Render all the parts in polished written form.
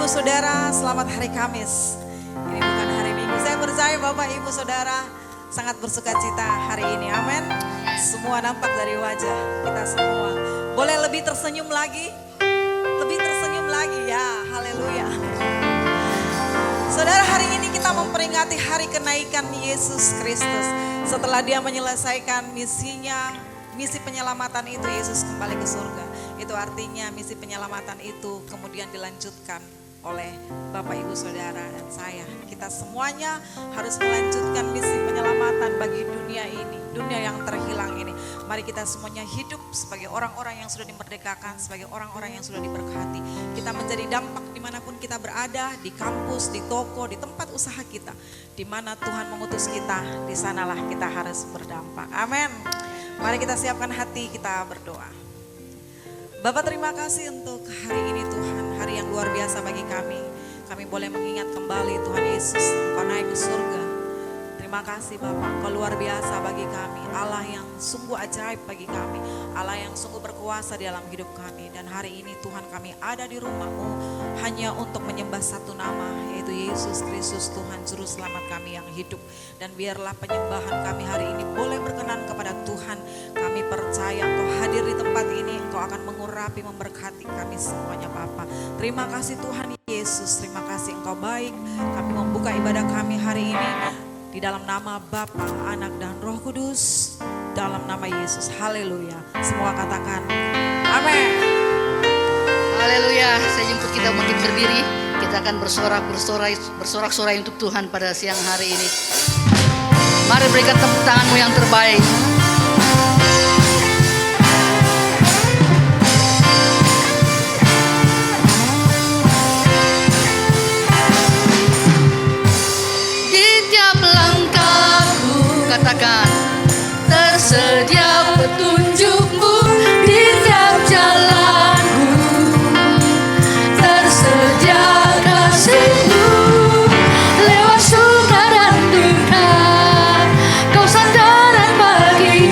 Ibu Saudara, selamat hari Kamis. Ini bukan hari Minggu. Saya percaya Bapak Ibu Saudara sangat bersuka cita hari ini. Amin. Semua nampak dari wajah kita semua. Boleh lebih tersenyum lagi? Lebih tersenyum lagi ya. Haleluya. Saudara, hari ini kita memperingati hari kenaikan Yesus Kristus. Setelah dia menyelesaikan misinya, misi penyelamatan itu, Yesus kembali ke surga. Itu artinya misi penyelamatan itu kemudian dilanjutkan oleh Bapak Ibu Saudara dan saya. Kita semuanya harus melanjutkan misi penyelamatan bagi dunia ini, dunia yang terhilang ini. Mari kita semuanya hidup sebagai orang-orang yang sudah dimerdekakan, sebagai orang-orang yang sudah diberkati. Kita menjadi dampak dimanapun kita berada, di kampus, di toko, di tempat usaha kita. Di mana Tuhan mengutus kita, di sanalah kita harus berdampak. Amin. Mari kita siapkan hati, kita berdoa. Bapak, terima kasih untuk hari ini Tuhan, hari yang luar biasa bagi kami. Kami boleh mengingat kembali Tuhan Yesus, Engkau naik ke surga. Terima kasih Bapak, Engkau luar biasa bagi kami. Allah yang sungguh ajaib bagi kami, Allah yang sungguh berkuasa di dalam hidup kami. Dan hari ini Tuhan, kami ada di rumah-Mu hanya untuk menyembah satu nama, yaitu Yesus Kristus, Tuhan Juru Selamat kami yang hidup. Dan biarlah penyembahan kami hari ini boleh berkenan kepada Tuhan. Kami percaya Engkau hadir di tempat ini, Engkau akan mengurapi, memberkati kami semuanya Bapa. Terima kasih Tuhan Yesus, terima kasih Engkau baik. Kami membuka ibadah kami hari ini di dalam nama Bapa, Anak dan Roh Kudus, dalam nama Yesus. Haleluya. Semua katakan amin. Haleluya. Saya jemput kita bangkit berdiri. Kita akan bersorak-sorai untuk Tuhan pada siang hari ini. Mari berikan tepuk tanganmu yang terbaik. Di tiap langkahku katakan, tersedia petunjukmu di tiap jalanku, tersedia kasihmu lewat suka dan duka, kau sandaran bagi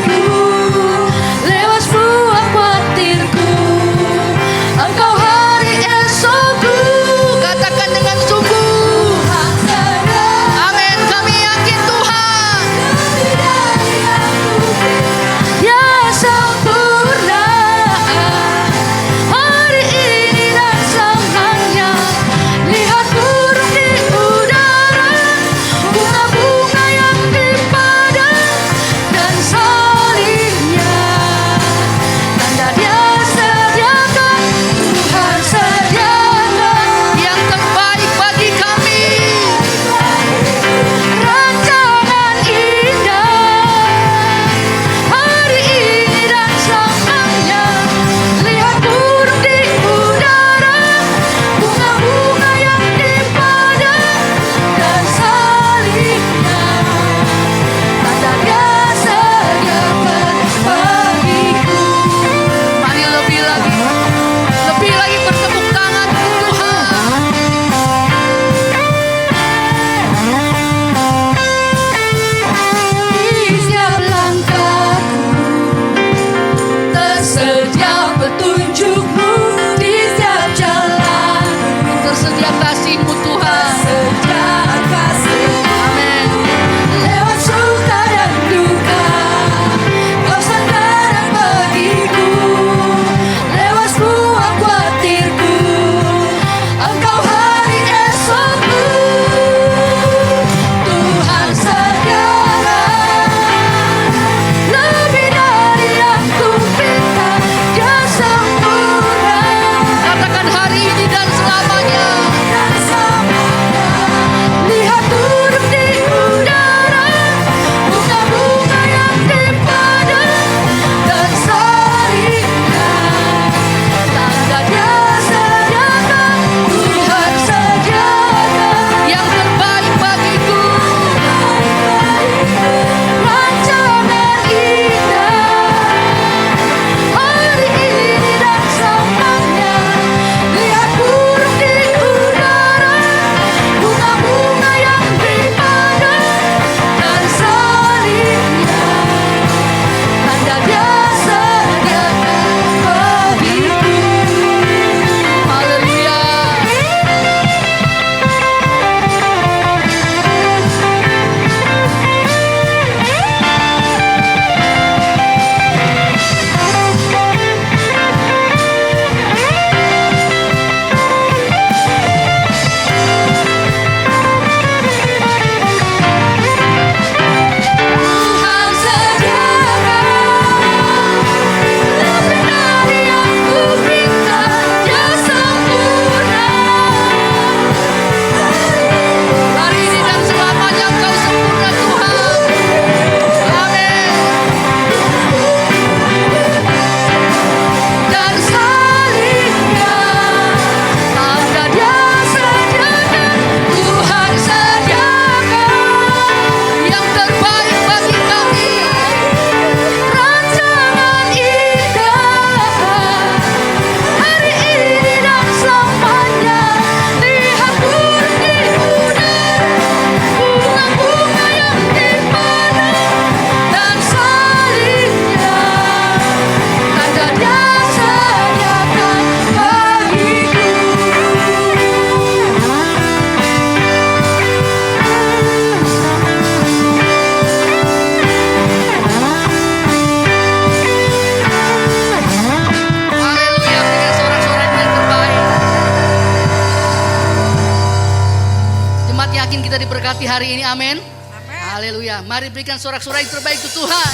diberkati hari ini, amin. Amin. Haleluya. Mari berikan sorak-sorai yang terbaik untuk Tuhan.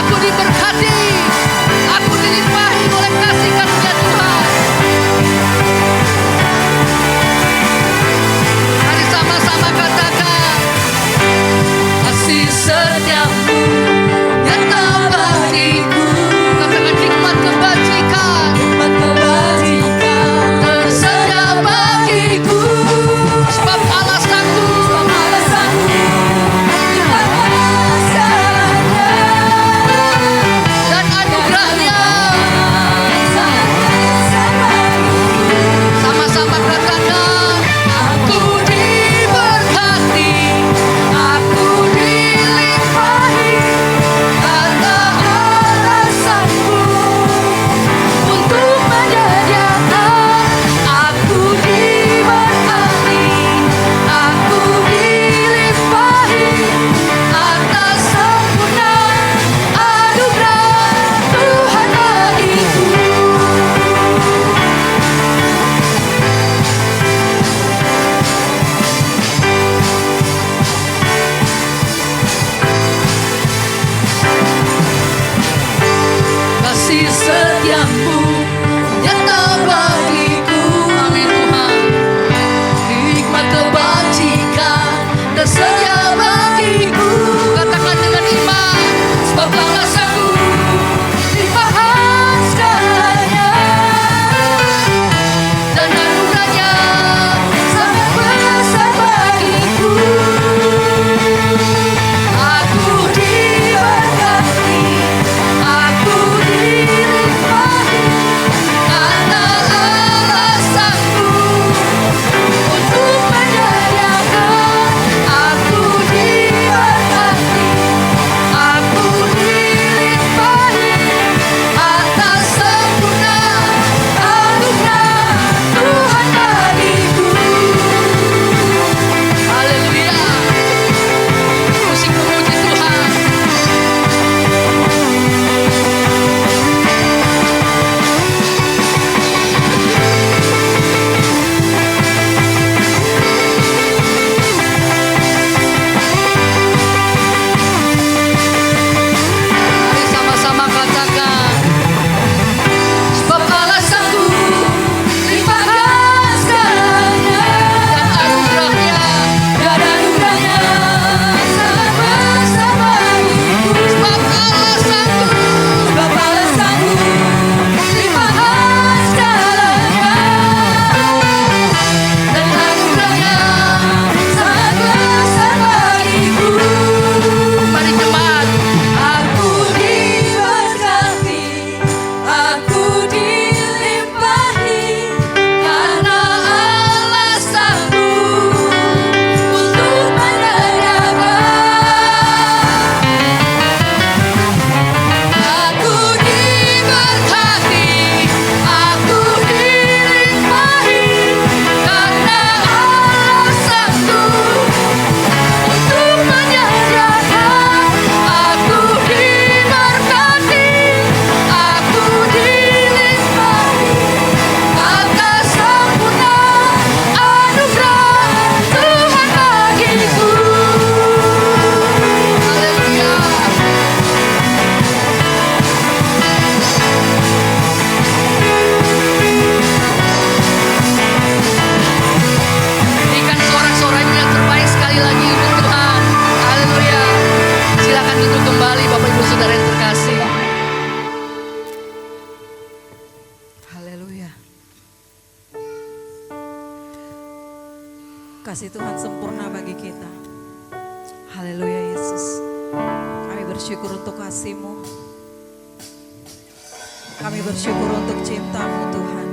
Aku diberkati, aku dilimpahi oleh kasih karunia Tuhan. Mari sama-sama katakan, kasih setiamu nyata bagiku. Katakan hikmat kebajikan tersedia bagiku. Sebab alasanku dan anugerahnya. Sama-sama katakan, aku diberkati, aku dilimpahi karena alasanmu untuk menyediakan. Aku diberkati, aku dilimpahi atas sempurna anugerah Tuhan bagiku. Kasih setiamu nyata bagiku, amin Tuhan. Hikmat kebajikan tersedia bagiku. Katakan dengan iman, sebab alasanku limpahan segalanya dan anugerahnya sangat besar bagiku. Aku diberkati, aku dilimpahi karena alasanmu untuk menyediakan. Aku diberkati, aku dilimpahi atas sempurna anugerah Tuhan bagiku. Haleluya. Musik memuji Tuhan. Mari sama-sama katakan, sebab alasanku limpahkan segalanya dan anugerahnya sangat besar bagiku. Sebab alasanku limpahkan segalanya dan anugerahnya sangat besar bagiku. Mari jemaat, aku diberkati, aku dilimpahi karena alasanmu untuk menyediakan. Aku diberkati, aku dilimpahi karena alasanmu untuk menyediakan. Aku diberkati, aku dilimpahi atas sempurna anugerah Tuhan bagiku. Haleluya. Berikan sorak-sorai yang terbaik sekali lagi untuk Tuhan. Haleluya. Silakan duduk kembali Bapak Ibu Saudara yang terkasih. Haleluya. Kasih Tuhan sempurna bagi kita. Haleluya Yesus. Kami bersyukur untuk kasih-Mu. Kami bersyukur untuk cinta-Mu Tuhan.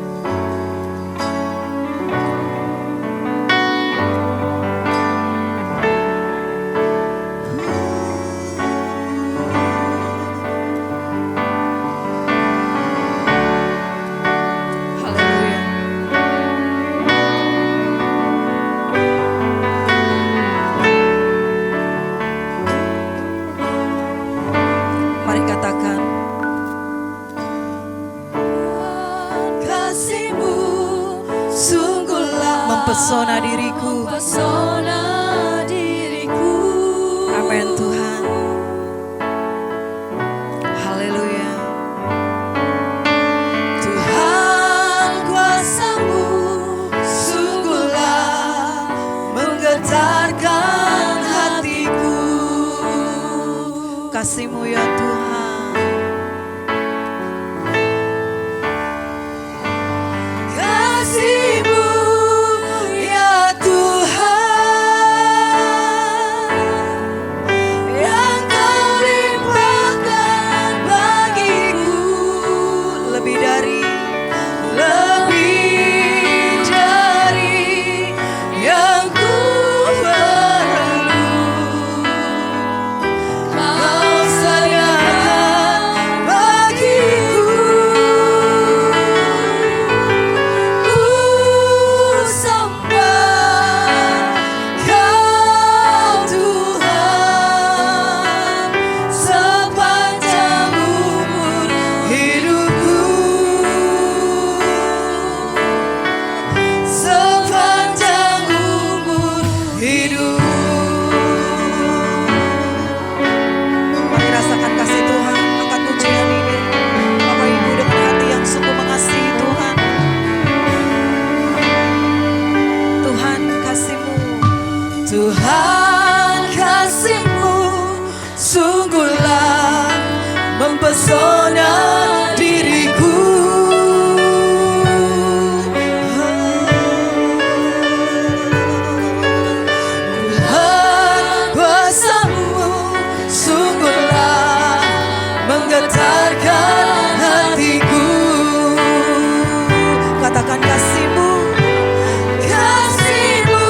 Haleluya. Mari katakan, Kasih-Mu sungguhlah mempesona diriku. mempesona mempesona diriku. Tuhan, kuasa-Mu sungguhlah menggetarkan hatiku. Katakan kasih-Mu, kasih-Mu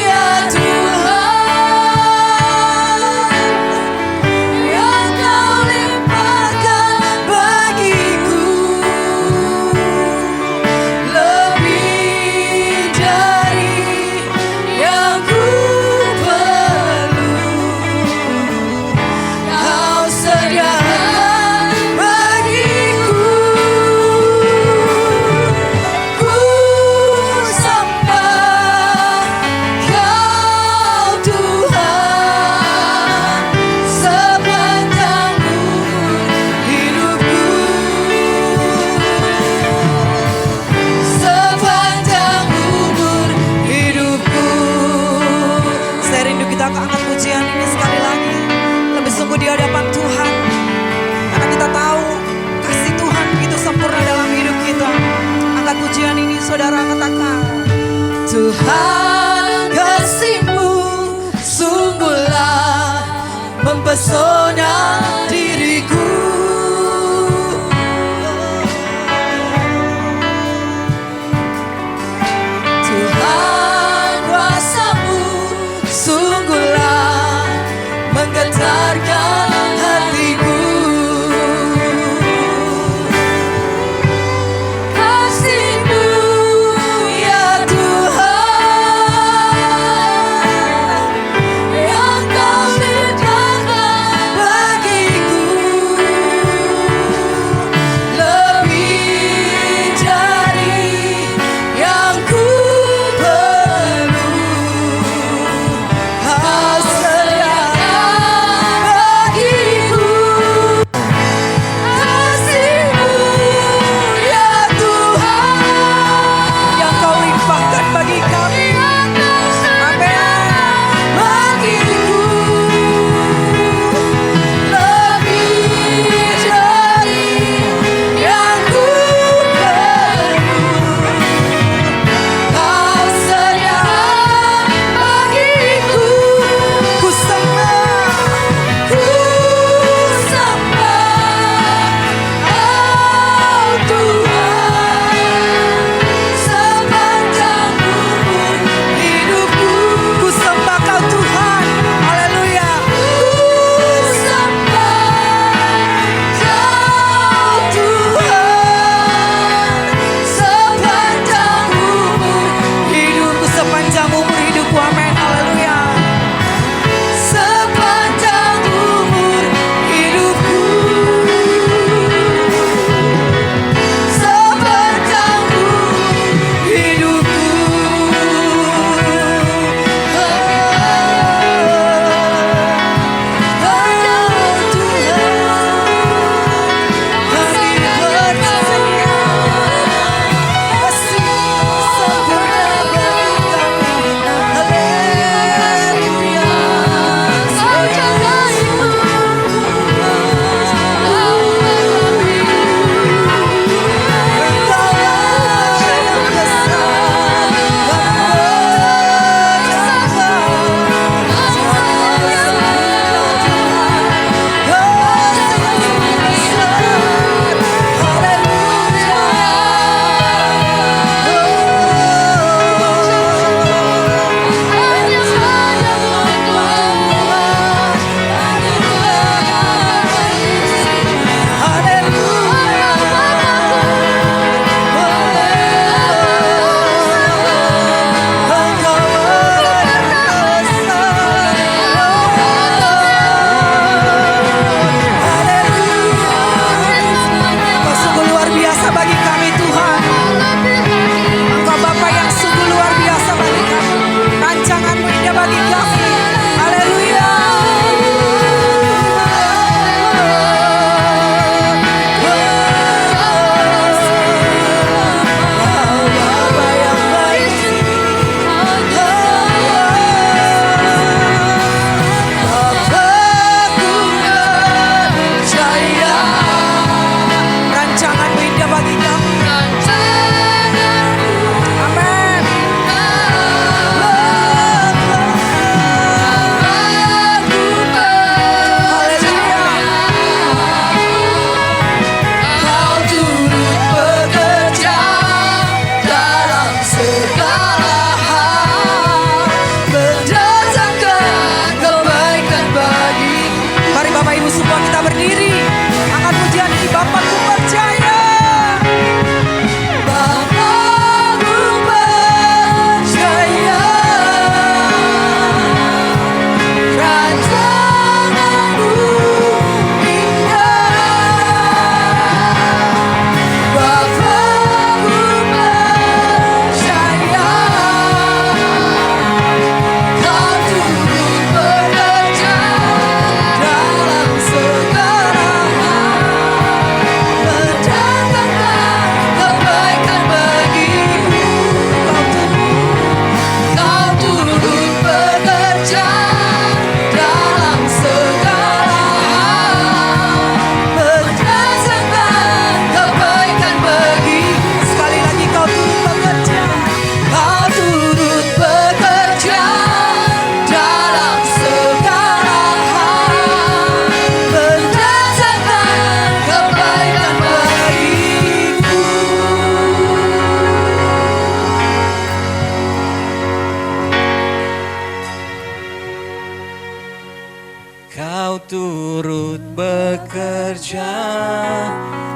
ya Tuhan, yang Kau limpahkan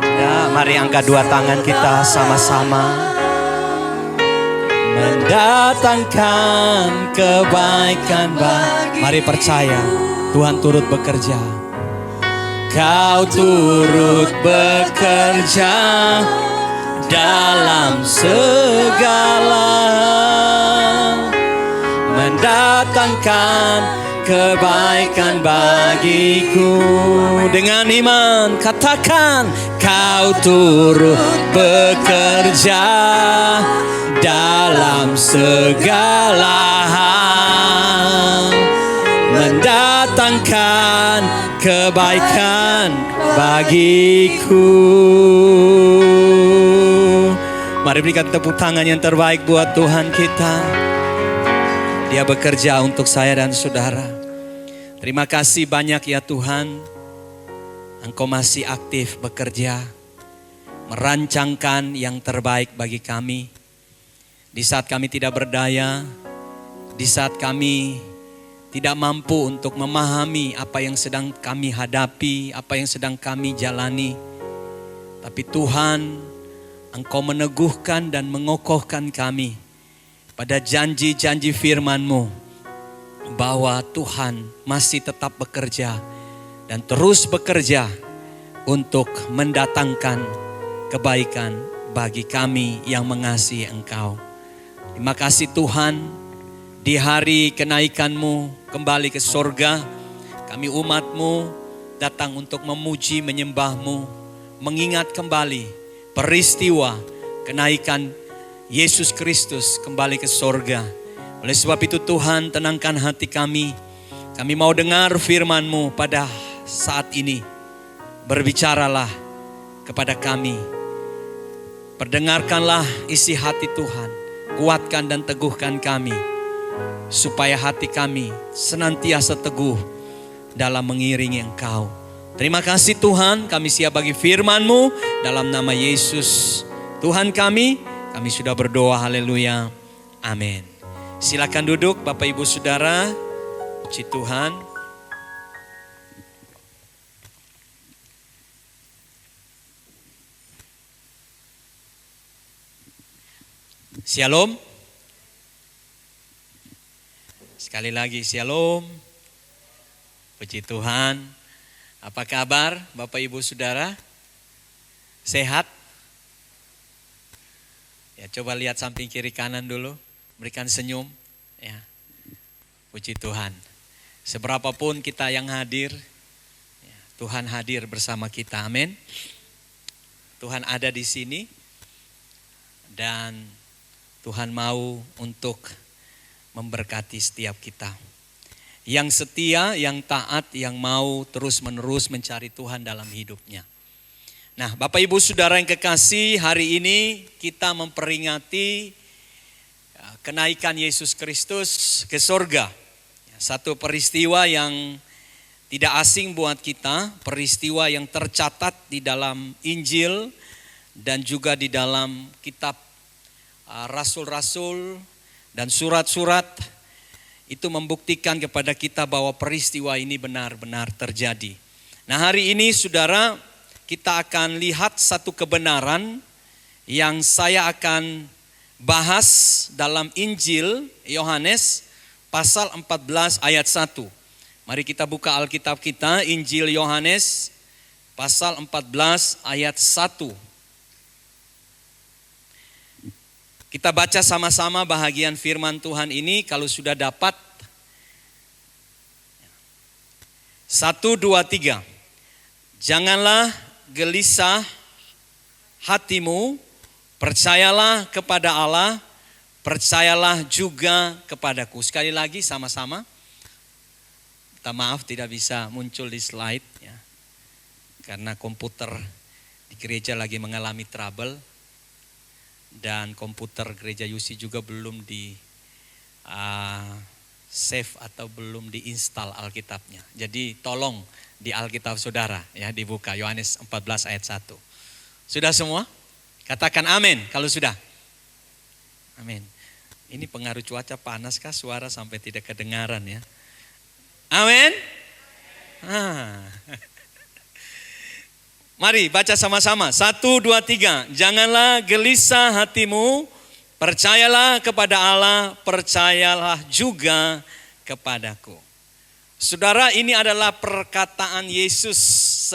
Ya, mari angkat dua tangan kita sama-sama. Mendatangkan kebaikan bagi. Mari percaya, Tuhan turut bekerja. Kau turut bekerja dalam segala, mendatangkan kebaikan bagiku. Dengan iman katakan, kau turut bekerja dalam segala hal, mendatangkan kebaikan bagiku. Mari berikan tepuk tangan yang terbaik buat Tuhan kita. Dia bekerja untuk saya dan saudara. Terima kasih banyak ya Tuhan. Engkau masih aktif bekerja, merancangkan yang terbaik bagi kami. Di saat kami tidak berdaya, di saat kami tidak mampu untuk memahami apa yang sedang kami hadapi, apa yang sedang kami jalani. Tapi Tuhan, Engkau meneguhkan dan mengokohkan kami pada janji-janji firman-Mu, bahwa Tuhan masih tetap bekerja dan terus bekerja untuk mendatangkan kebaikan bagi kami yang mengasihi Engkau. Terima kasih Tuhan, di hari kenaikan-Mu kembali ke sorga, kami umat-Mu datang untuk memuji menyembah-Mu, mengingat kembali peristiwa kenaikan Yesus Kristus kembali ke sorga. Oleh sebab itu Tuhan, tenangkan hati kami. Kami mau dengar firman-Mu pada saat ini. Berbicaralah kepada kami. Perdengarkanlah isi hati Tuhan. Kuatkan dan teguhkan kami. Supaya hati kami senantiasa teguh dalam mengiringi Engkau. Terima kasih Tuhan, kami siap bagi firman-Mu. Dalam nama Yesus Tuhan kami sudah berdoa, haleluya, amin. Silakan duduk Bapak Ibu Saudara, puji Tuhan. Shalom. Sekali lagi shalom. Puji Tuhan. Apa kabar Bapak Ibu Saudara? Sehat? Ya, coba lihat samping kiri kanan dulu. Berikan senyum, ya. Puji Tuhan. Seberapapun kita yang hadir, ya, Tuhan hadir bersama kita, amin. Tuhan ada di sini dan Tuhan mau untuk memberkati setiap kita. Yang setia, yang taat, yang mau terus-menerus mencari Tuhan dalam hidupnya. Nah, Bapak Ibu Saudara yang kekasih, hari ini kita memperingati kenaikan Yesus Kristus ke sorga. Satu peristiwa yang tidak asing buat kita, peristiwa yang tercatat di dalam Injil dan juga di dalam kitab rasul-rasul dan surat-surat. Itu membuktikan kepada kita bahwa peristiwa ini benar-benar terjadi. Nah, hari ini saudara, kita akan lihat satu kebenaran yang saya akan bahas dalam Injil Yohanes pasal 14 ayat 1. Mari kita buka Alkitab kita, Injil Yohanes pasal 14 ayat 1. Kita baca sama-sama bahagian firman Tuhan ini. Kalau sudah dapat, 1, 2, 3. Janganlah gelisah hatimu, percayalah kepada Allah, percayalah juga kepadaku. Sekali lagi sama-sama. Minta maaf tidak bisa muncul di slide ya. Karena komputer di gereja lagi mengalami trouble. Dan komputer gereja Yusi juga belum di save atau belum diinstal Alkitabnya. Jadi tolong di Alkitab saudara ya dibuka Yohanes 14 ayat 1. Sudah semua? Katakan amin kalau sudah. Amin. Ini pengaruh cuaca panas kah suara sampai tidak kedengaran ya? Amin. Mari baca sama-sama. 1, 2, 3. Janganlah gelisah hatimu, percayalah kepada Allah, percayalah juga kepadaku. Saudara, ini adalah perkataan Yesus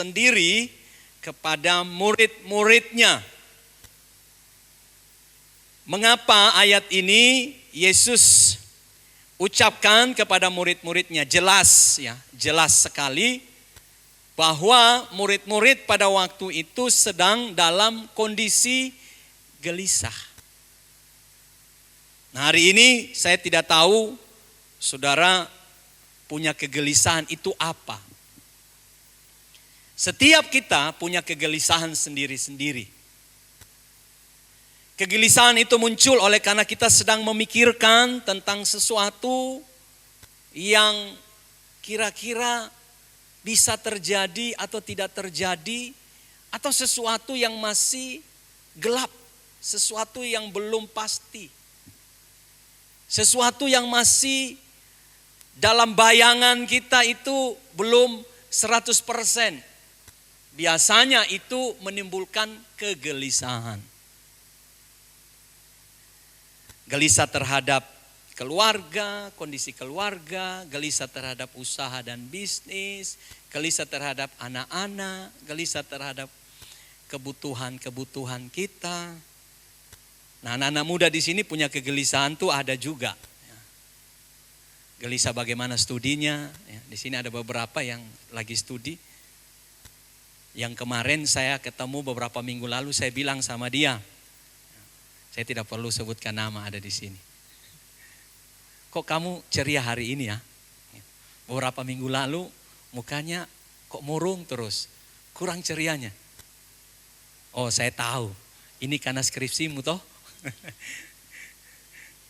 sendiri kepada murid-muridnya. Mengapa ayat ini Yesus ucapkan kepada murid-muridnya? Jelas ya, jelas sekali bahwa murid-murid pada waktu itu sedang dalam kondisi gelisah. Nah, hari ini saya tidak tahu saudara punya kegelisahan itu apa. Setiap kita punya kegelisahan sendiri-sendiri. Kegelisahan itu muncul oleh karena kita sedang memikirkan tentang sesuatu yang kira-kira bisa terjadi atau tidak terjadi, atau sesuatu yang masih gelap, sesuatu yang belum pasti, sesuatu yang masih dalam bayangan kita itu belum 100%. Biasanya itu menimbulkan kegelisahan. Gelisah terhadap keluarga, kondisi keluarga, gelisah terhadap usaha dan bisnis, gelisah terhadap anak-anak, gelisah terhadap kebutuhan-kebutuhan kita. Nah, anak-anak muda di sini punya kegelisahan tuh ada juga. Gelisah bagaimana studinya. Di sini ada beberapa yang lagi studi. Yang kemarin saya ketemu beberapa minggu lalu, saya bilang sama dia, saya tidak perlu sebutkan nama, ada di sini. Kok kamu ceria hari ini ya? Beberapa minggu lalu mukanya kok murung terus, kurang cerianya. Oh, saya tahu, ini karena skripsimu toh.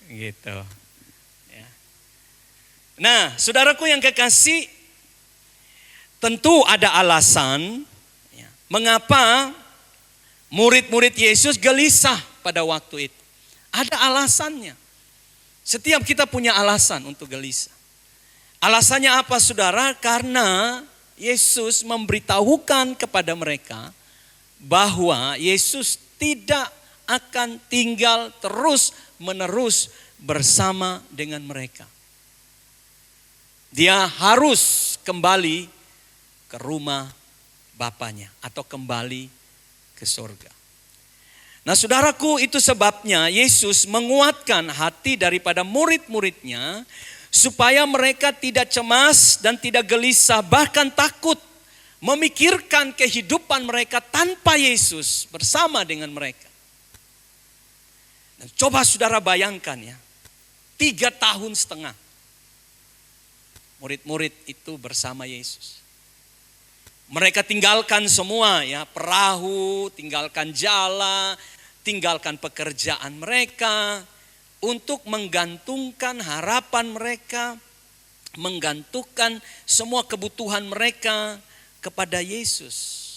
Gitu. Ya. Nah, saudaraku yang kekasih, tentu ada alasan ya, mengapa murid-murid Yesus gelisah pada waktu itu. Ada alasannya. Setiap kita punya alasan untuk gelisah. Alasannya apa saudara? Karena Yesus memberitahukan kepada mereka bahwa Yesus tidak akan tinggal terus-menerus bersama dengan mereka. Dia harus kembali ke rumah Bapanya atau kembali ke surga. Nah, saudaraku, itu sebabnya Yesus menguatkan hati daripada murid-muridnya supaya mereka tidak cemas dan tidak gelisah, bahkan takut memikirkan kehidupan mereka tanpa Yesus bersama dengan mereka. Dan coba saudara bayangkan ya, 3,5 tahun murid-murid itu bersama Yesus. Mereka tinggalkan semua ya, perahu, tinggalkan jala, tinggalkan pekerjaan mereka untuk menggantungkan harapan mereka, menggantungkan semua kebutuhan mereka kepada Yesus.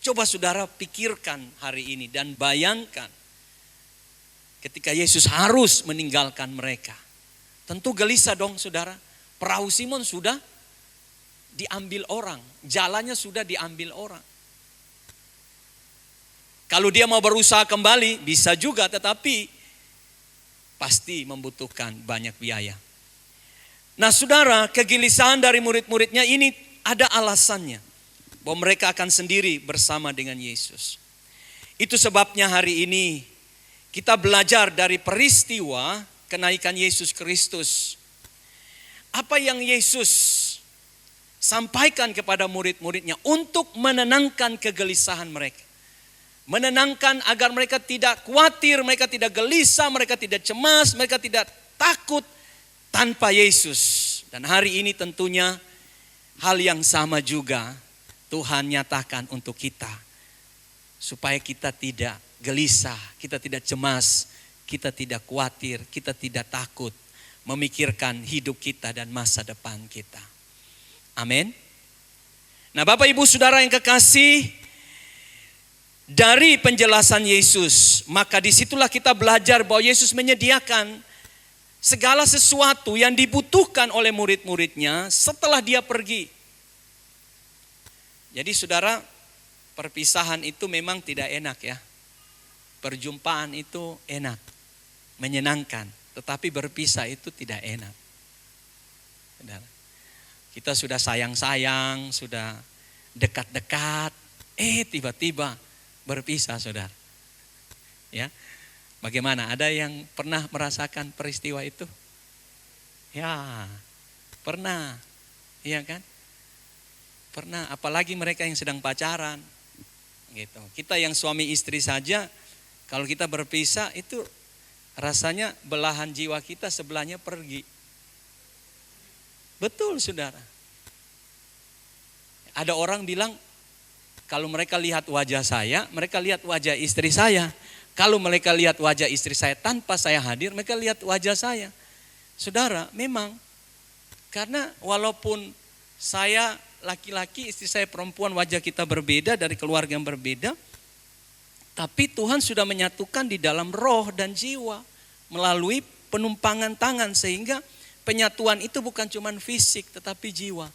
Coba saudara pikirkan hari ini dan bayangkan ketika Yesus harus meninggalkan mereka. Tentu gelisah dong saudara. Perahu Simon sudah diambil orang, jalannya sudah diambil orang. Kalau dia mau berusaha kembali bisa juga, tetapi pasti membutuhkan banyak biaya. Nah saudara, kegelisahan dari murid-muridnya ini ada alasannya. Bahwa mereka akan sendiri bersama dengan Yesus. Itu sebabnya hari ini kita belajar dari peristiwa kenaikan Yesus Kristus. Apa yang Yesus sampaikan kepada murid-muridnya untuk menenangkan kegelisahan mereka. Menenangkan agar mereka tidak khawatir, mereka tidak gelisah, mereka tidak cemas, mereka tidak takut tanpa Yesus. Dan hari ini tentunya hal yang sama juga Tuhan nyatakan untuk kita. Supaya kita tidak gelisah, kita tidak cemas, kita tidak khawatir, kita tidak takut memikirkan hidup kita dan masa depan kita. Amin. Nah, Bapak Ibu Saudara yang kekasih, dari penjelasan Yesus, maka disitulah kita belajar bahwa Yesus menyediakan segala sesuatu yang dibutuhkan oleh murid-muridnya setelah dia pergi. Jadi saudara, perpisahan itu memang tidak enak ya. Perjumpaan itu enak, menyenangkan. Tetapi berpisah itu tidak enak. Saudara, kita sudah sayang-sayang, sudah dekat-dekat, tiba-tiba berpisah saudara. Ya, bagaimana? Ada yang pernah merasakan peristiwa itu? Ya, pernah, iya kan? Pernah, apalagi mereka yang sedang pacaran, gitu. Kita yang suami istri saja, kalau kita berpisah itu rasanya belahan jiwa kita sebelahnya pergi. Betul saudara. Ada orang bilang, kalau mereka lihat wajah saya, mereka lihat wajah istri saya. Kalau mereka lihat wajah istri saya tanpa saya hadir, mereka lihat wajah saya. Saudara, memang karena walaupun saya laki-laki, istri saya perempuan, wajah kita berbeda dari keluarga yang berbeda, tapi Tuhan sudah menyatukan di dalam roh dan jiwa melalui penumpangan tangan, sehingga penyatuan itu bukan cuma fisik tetapi jiwa.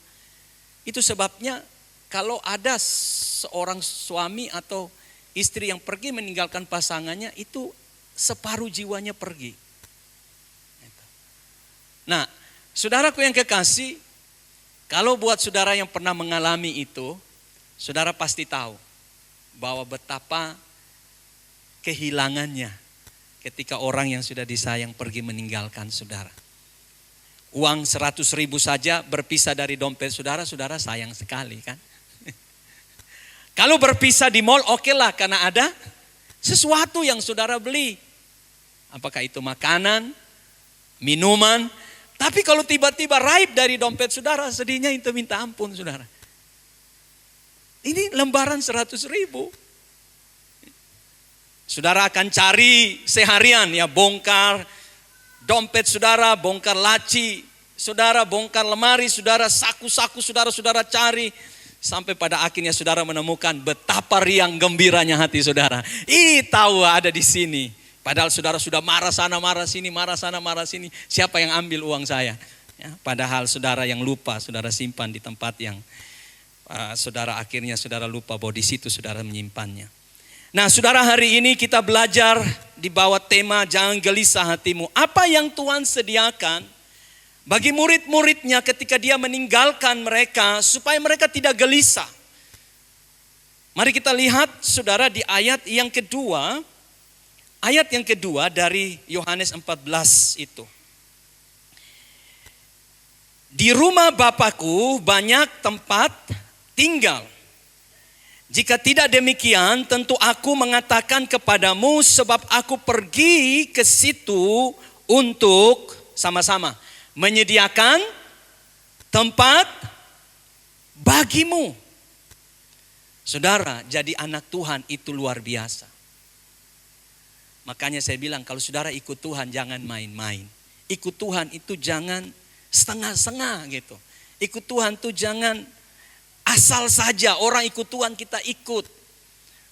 Itu sebabnya kalau ada seorang suami atau istri yang pergi meninggalkan pasangannya, itu separuh jiwanya pergi. Nah, saudaraku yang kekasih, kalau buat saudara yang pernah mengalami itu, saudara pasti tahu bahwa betapa kehilangannya ketika orang yang sudah disayang pergi meninggalkan saudara. Uang 100.000 saja berpisah dari dompet saudara, saudara sayang sekali kan. Kalau berpisah di mall, oke lah, karena ada sesuatu yang saudara beli. Apakah itu makanan, minuman. Tapi kalau tiba-tiba raib dari dompet saudara, sedihnya itu minta ampun saudara. Ini lembaran 100.000. Saudara akan cari seharian ya, bongkar dompet saudara, bongkar laci saudara, bongkar lemari saudara, saku-saku saudara cari. Sampai pada akhirnya saudara menemukan betapa riang gembiranya hati saudara. Tahu ada di sini. Padahal saudara sudah marah sana, marah sini, marah sana, marah sini. Siapa yang ambil uang saya? Ya, padahal saudara yang lupa, saudara simpan di tempat yang saudara akhirnya saudara lupa bahwa di situ saudara menyimpannya. Nah saudara, hari ini kita belajar di bawah tema jangan gelisah hatimu. Apa yang Tuhan sediakan bagi murid-muridnya ketika dia meninggalkan mereka supaya mereka tidak gelisah. Mari kita lihat saudara di ayat yang kedua. Ayat yang kedua dari Yohanes 14 itu. Di rumah Bapakku banyak tempat tinggal. Jika tidak demikian, tentu aku mengatakan kepadamu, sebab aku pergi ke situ untuk sama-sama menyediakan tempat bagimu. Saudara, jadi anak Tuhan itu luar biasa. Makanya saya bilang kalau saudara ikut Tuhan jangan main-main. Ikut Tuhan itu jangan setengah-setengah gitu. Ikut Tuhan itu jangan asal saja. Orang ikut Tuhan kita ikut.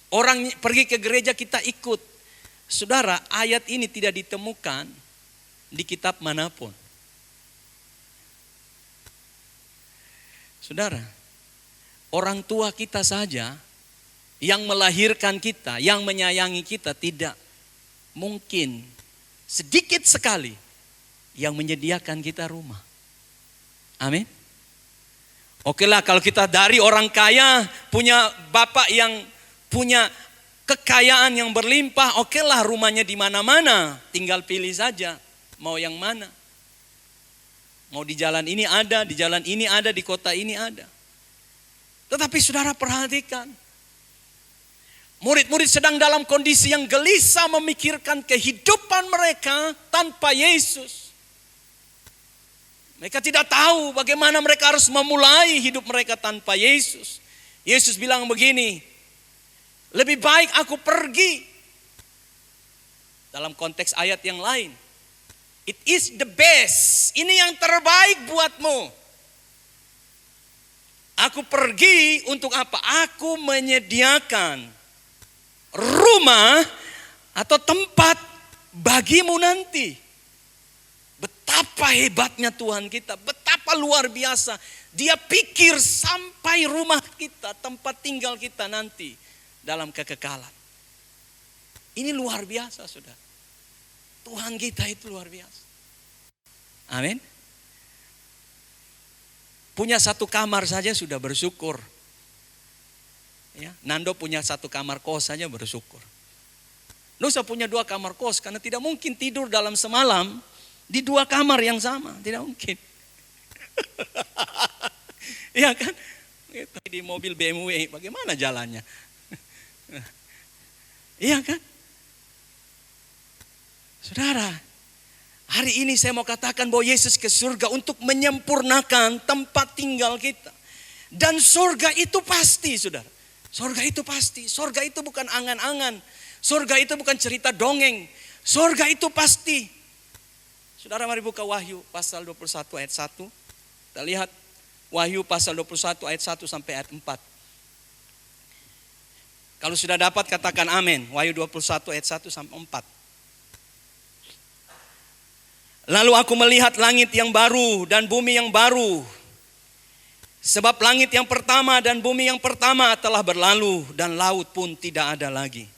Orang pergi ke gereja kita ikut. Saudara, ayat ini tidak ditemukan di kitab manapun. Saudara, orang tua kita saja yang melahirkan kita, yang menyayangi kita tidak mungkin sedikit sekali yang menyediakan kita rumah. Amin. Oke lah, kalau kita dari orang kaya, punya bapak yang punya kekayaan yang berlimpah, oke lah rumahnya di mana-mana, tinggal pilih saja mau yang mana. Mau di jalan ini ada, di jalan ini ada, di kota ini ada. Tetapi saudara perhatikan, murid-murid sedang dalam kondisi yang gelisah memikirkan kehidupan mereka tanpa Yesus. Mereka tidak tahu bagaimana mereka harus memulai hidup mereka tanpa Yesus. Yesus bilang begini, lebih baik aku pergi. Dalam konteks ayat yang lain, it is the best, ini yang terbaik buatmu. Aku pergi untuk apa? Aku menyediakan rumah atau tempat bagimu nanti. Betapa hebatnya Tuhan kita, betapa luar biasa. Dia pikir sampai rumah kita, tempat tinggal kita nanti dalam kekekalan. Ini luar biasa, saudara. Tuhan kita itu luar biasa. Amin. Punya satu kamar saja sudah bersyukur. Ya, Nando punya satu kamar kos saja bersyukur. Nusa punya 2 kamar kos karena tidak mungkin tidur dalam semalam di 2 kamar yang sama, tidak mungkin. Iya kan? Di mobil BMW, bagaimana jalannya? Iya kan? Saudara, hari ini saya mau katakan bahwa Yesus ke surga untuk menyempurnakan tempat tinggal kita. Dan surga itu pasti, saudara. Surga itu pasti. Surga itu bukan angan-angan. Surga itu bukan cerita dongeng. Surga itu pasti. Saudara, mari buka Wahyu pasal 21 ayat 1. Kita lihat Wahyu pasal 21 ayat 1 sampai ayat 4. Kalau sudah dapat katakan amin. Wahyu 21 ayat 1 sampai 4. Lalu aku melihat langit yang baru dan bumi yang baru. Sebab langit yang pertama dan bumi yang pertama telah berlalu dan laut pun tidak ada lagi.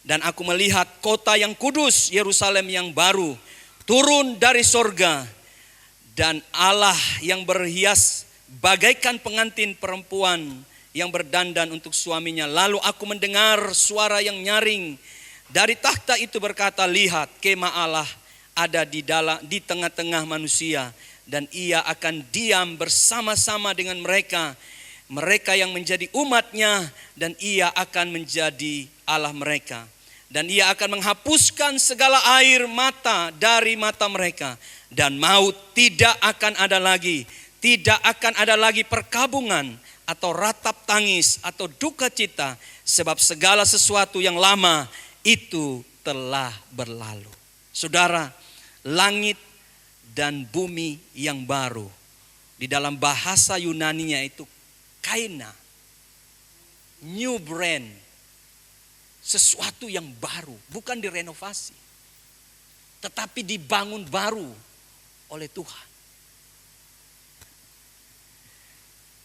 Dan aku melihat kota yang kudus, Yerusalem yang baru, turun dari sorga. Dan Allah yang berhias bagaikan pengantin perempuan yang berdandan untuk suaminya. Lalu aku mendengar suara yang nyaring dari takhta itu berkata, lihat, kemah Allah ada di tengah-tengah manusia, dan ia akan diam bersama-sama dengan mereka yang menjadi umatnya, dan ia akan menjadi Allah mereka. Dan ia akan menghapuskan segala air mata dari mata mereka, dan maut tidak akan ada lagi. Tidak akan ada lagi perkabungan atau ratap tangis atau duka cita, sebab segala sesuatu yang lama itu telah berlalu. Saudara, langit dan bumi yang baru, di dalam bahasa Yunaninya itu kaina, new brand, sesuatu yang baru, bukan direnovasi, tetapi dibangun baru oleh Tuhan.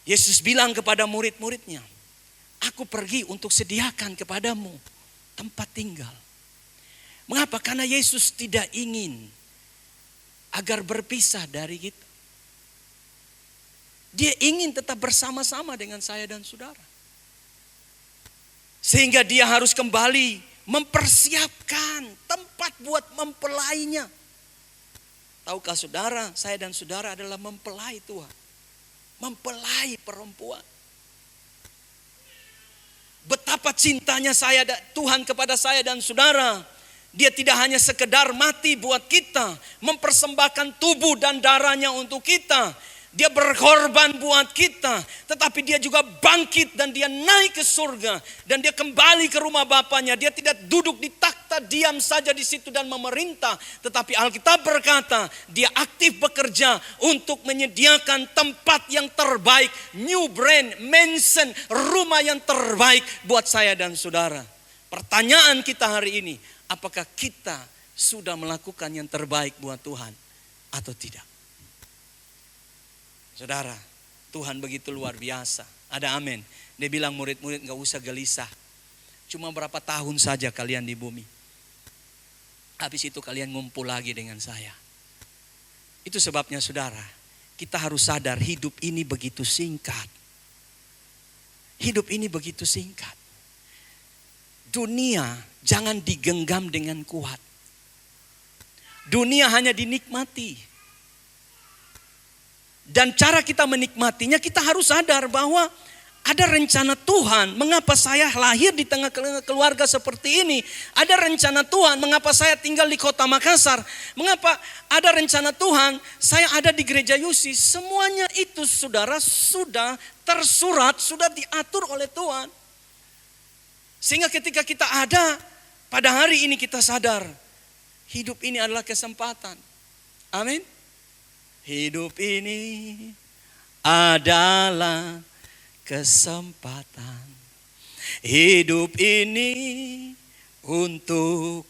Yesus bilang kepada murid-muridnya, aku pergi untuk sediakan kepadamu tempat tinggal. Mengapa? Karena Yesus tidak ingin agar berpisah dari kita. Dia ingin tetap bersama-sama dengan saya dan saudara. Sehingga dia harus kembali mempersiapkan tempat buat mempelainya. Tahukah saudara, saya dan saudara adalah mempelai Tuhan. Mempelai perempuan. Betapa cintanya Tuhan kepada saya dan saudara. Dia tidak hanya sekedar mati buat kita, mempersembahkan tubuh dan darahnya untuk kita. Dia berkorban buat kita, tetapi dia juga bangkit dan dia naik ke surga. Dan dia kembali ke rumah Bapanya. Dia tidak duduk di takhta diam saja di situ dan memerintah. Tetapi Alkitab berkata, dia aktif bekerja untuk menyediakan tempat yang terbaik. New brand, mansion, rumah yang terbaik buat saya dan saudara. Pertanyaan kita hari ini, apakah kita sudah melakukan yang terbaik buat Tuhan atau tidak? Saudara, Tuhan begitu luar biasa. Ada amin. Dia bilang murid-murid gak usah gelisah. Cuma berapa tahun saja kalian di bumi. Habis itu kalian ngumpul lagi dengan saya. Itu sebabnya saudara, kita harus sadar hidup ini begitu singkat. Hidup ini begitu singkat. Dunia jangan digenggam dengan kuat. Dunia hanya dinikmati. Dan cara kita menikmatinya, kita harus sadar bahwa ada rencana Tuhan. Mengapa saya lahir di tengah keluarga seperti ini? Ada rencana Tuhan. Mengapa saya tinggal di kota Makassar? Mengapa ada rencana Tuhan? Saya ada di gereja Yusi. Semuanya itu saudara sudah tersurat, sudah diatur oleh Tuhan. Sehingga ketika kita ada, pada hari ini kita sadar, hidup ini adalah kesempatan. Amin. Hidup ini adalah kesempatan. Hidup ini untuk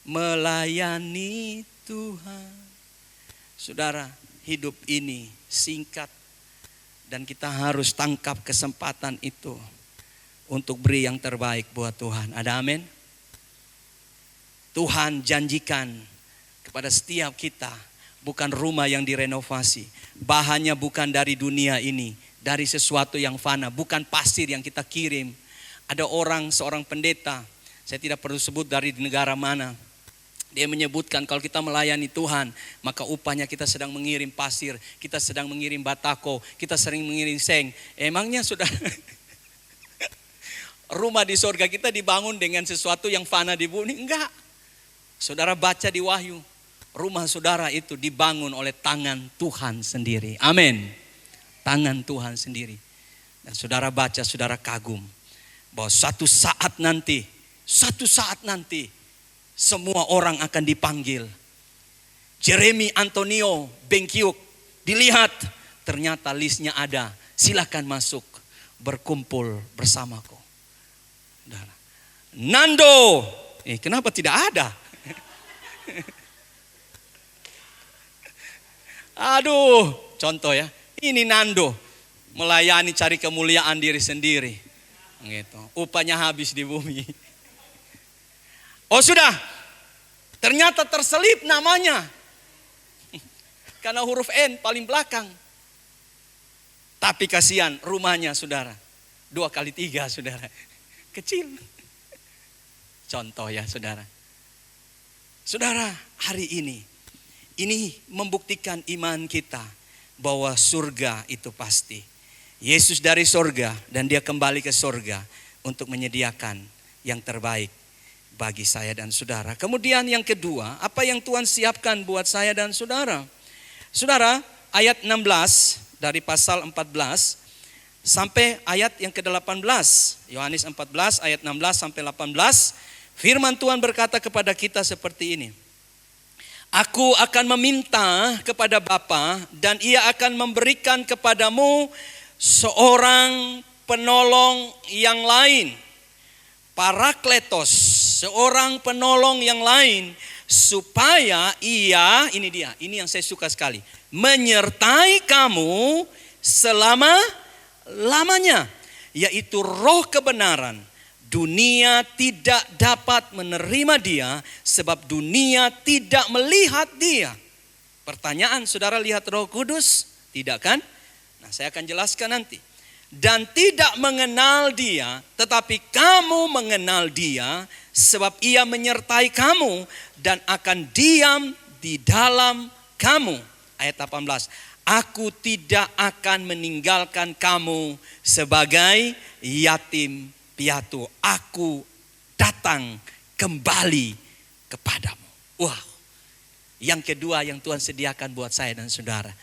melayani Tuhan. Saudara, hidup ini singkat Dan kita harus tangkap kesempatan itu untuk beri yang terbaik buat Tuhan. Ada amin? Tuhan janjikan kepada setiap kita bukan rumah yang direnovasi. Bahannya bukan dari dunia ini, dari sesuatu yang fana, bukan pasir yang kita kirim. Ada seorang pendeta, saya tidak perlu sebut dari negara mana. Dia menyebutkan kalau kita melayani Tuhan, maka upahnya kita sedang mengirim pasir, kita sedang mengirim batako, kita sering mengirim seng. Emangnya sudah rumah di surga kita dibangun dengan sesuatu yang fana di bumi? Enggak. Saudara baca di Wahyu, rumah saudara itu dibangun oleh tangan Tuhan sendiri. Amin. Tangan Tuhan sendiri. Dan saudara baca, saudara kagum bahwa suatu saat nanti semua orang akan dipanggil. Jeremy Antonio Bengkiuk, dilihat ternyata listnya ada. Silakan masuk berkumpul bersamaku. Nando, kenapa tidak ada? Aduh, contoh ya. Ini Nando melayani cari kemuliaan diri sendiri. Gitu. Upahnya habis di bumi. Oh sudah, ternyata terselip namanya. Karena huruf N paling belakang. Tapi kasihan rumahnya saudara. 2 kali 3 saudara. Kecil. Contoh ya saudara. Saudara, hari ini membuktikan iman kita bahwa surga itu pasti. Yesus dari surga dan dia kembali ke surga untuk menyediakan yang terbaik bagi saya dan saudara. Kemudian yang kedua, apa yang Tuhan siapkan buat saya dan saudara? Saudara, ayat 16 dari pasal 14 sampai ayat yang ke-18. Yohanes 14 ayat 16 sampai 18. Firman Tuhan berkata kepada kita seperti ini. Aku akan meminta kepada Bapa dan ia akan memberikan kepadamu seorang penolong yang lain. Parakletos, seorang penolong yang lain. Supaya ia, ini yang saya suka sekali. Menyertai kamu selama-lamanya. Yaitu roh kebenaran. Dunia tidak dapat menerima dia sebab dunia tidak melihat dia. Pertanyaan, saudara lihat Roh Kudus? Tidak kan? Nah, saya akan jelaskan nanti. Dan tidak mengenal dia, tetapi kamu mengenal dia sebab ia menyertai kamu dan akan diam di dalam kamu. Ayat 18. Aku tidak akan meninggalkan kamu sebagai yatim piatu. Aku datang kembali kepadamu. Wow. Yang kedua yang Tuhan sediakan buat saya dan saudara.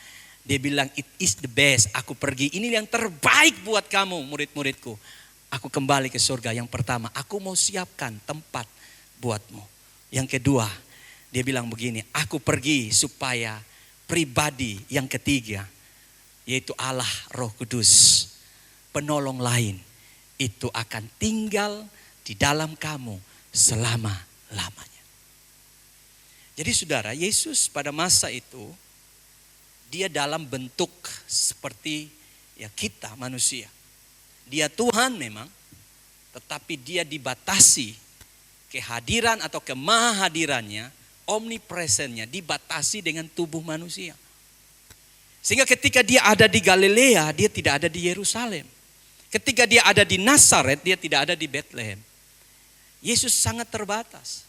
Dia bilang it is the best. Aku pergi. Ini yang terbaik buat kamu murid-muridku. Aku kembali ke surga. Yang pertama, aku mau siapkan tempat buatmu. Yang kedua, dia bilang begini. Aku pergi supaya pribadi yang ketiga. Yaitu Allah Roh Kudus. Penolong lain. Itu akan tinggal di dalam kamu selama-lamanya. Jadi saudara, Yesus pada masa itu, dia dalam bentuk seperti ya kita manusia. Dia Tuhan memang, tetapi dia dibatasi kehadiran atau kemahadirannya, omnipresennya dibatasi dengan tubuh manusia. Sehingga ketika dia ada di Galilea, dia tidak ada di Yerusalem. Ketika dia ada di Nazaret, dia tidak ada di Bethlehem. Yesus sangat terbatas.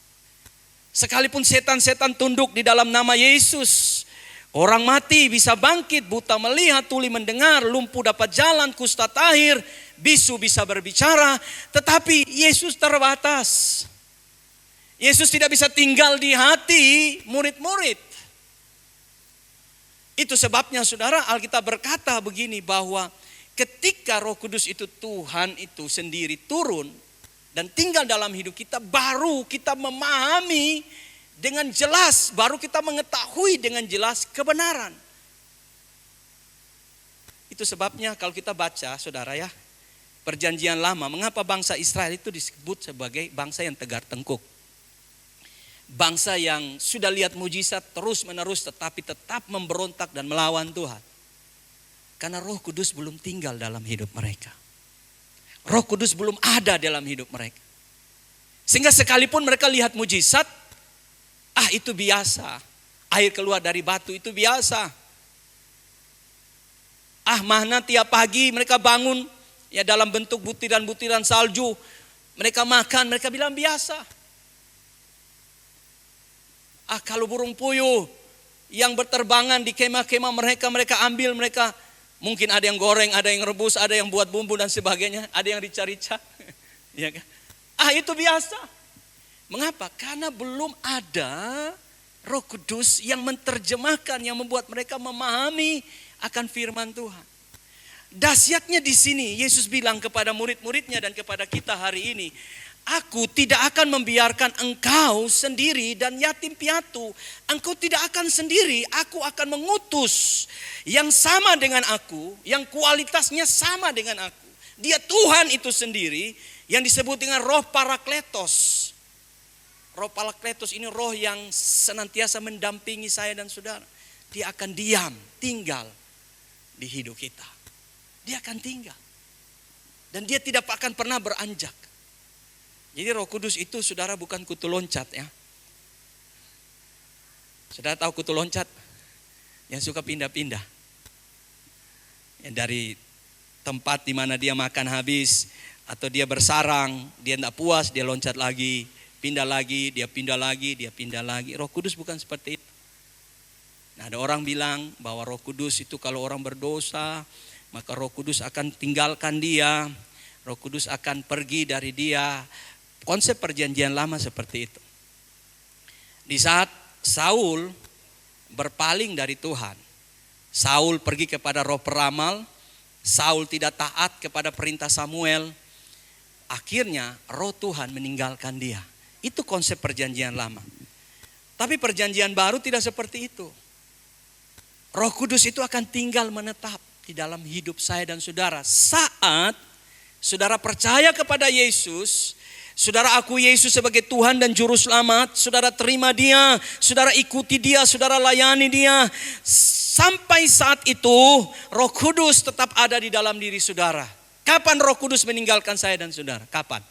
Sekalipun setan-setan tunduk di dalam nama Yesus, orang mati bisa bangkit, buta melihat, tuli mendengar, lumpuh dapat jalan, kusta tahir, bisu bisa berbicara, tetapi Yesus terbatas. Yesus tidak bisa tinggal di hati murid-murid. Itu sebabnya saudara, Alkitab berkata begini bahwa ketika Roh Kudus itu Tuhan itu sendiri turun dan tinggal dalam hidup kita, baru kita memahami dengan jelas, baru kita mengetahui dengan jelas kebenaran. Itu sebabnya kalau kita baca saudara ya, Perjanjian Lama, mengapa bangsa Israel itu disebut sebagai bangsa yang tegar tengkuk. Bangsa yang sudah lihat mujizat terus menerus tetapi tetap memberontak dan melawan Tuhan. Karena Roh Kudus belum tinggal dalam hidup mereka. Roh Kudus belum ada dalam hidup mereka. Sehingga sekalipun mereka lihat mujizat, itu biasa. Air keluar dari batu itu biasa. Mana tiap pagi mereka bangun ya dalam bentuk butiran-butiran salju. Mereka makan, mereka bilang biasa. Kalau burung puyuh yang berterbangan di kemah-kemah mereka ambil, mereka mungkin ada yang goreng, ada yang rebus, ada yang buat bumbu dan sebagainya, ada yang rica-rica. Ya kan? Itu biasa. Mengapa? Karena belum ada Roh Kudus yang menerjemahkan, yang membuat mereka memahami akan firman Tuhan. Dahsyatnya di sini Yesus bilang kepada murid-muridnya dan kepada kita hari ini, Aku tidak akan membiarkan engkau sendiri dan yatim piatu. Engkau tidak akan sendiri, aku akan mengutus yang sama dengan aku, yang kualitasnya sama dengan aku. Dia Tuhan itu sendiri yang disebut dengan Roh Parakletos. Roh Parakletos ini roh yang senantiasa mendampingi saya dan saudara. Dia akan diam, tinggal di hidup kita. Dia akan tinggal. Dan dia tidak akan pernah beranjak. Jadi Roh Kudus itu saudara bukan kutu loncat ya. Saudara tahu kutu loncat? Yang suka pindah-pindah. Yang dari tempat di mana dia makan habis atau dia bersarang, dia tidak puas, dia loncat lagi, pindah lagi, dia pindah lagi, dia pindah lagi. Roh Kudus bukan seperti itu. Nah, ada orang bilang bahwa Roh Kudus itu kalau orang berdosa, maka Roh Kudus akan tinggalkan dia. Roh Kudus akan pergi dari dia. Konsep perjanjian lama seperti itu. Di saat Saul berpaling dari Tuhan, Saul pergi kepada roh peramal, Saul tidak taat kepada perintah Samuel, akhirnya roh Tuhan meninggalkan dia. Itu konsep perjanjian lama. Tapi perjanjian baru tidak seperti itu. Roh Kudus itu akan tinggal menetap di dalam hidup saya dan saudara. Saat saudara percaya kepada Yesus, saudara akui Yesus sebagai Tuhan dan Juru Selamat, saudara terima dia, saudara ikuti dia, saudara layani dia. Sampai saat itu Roh Kudus tetap ada di dalam diri saudara. Kapan Roh Kudus meninggalkan saya dan saudara? Kapan?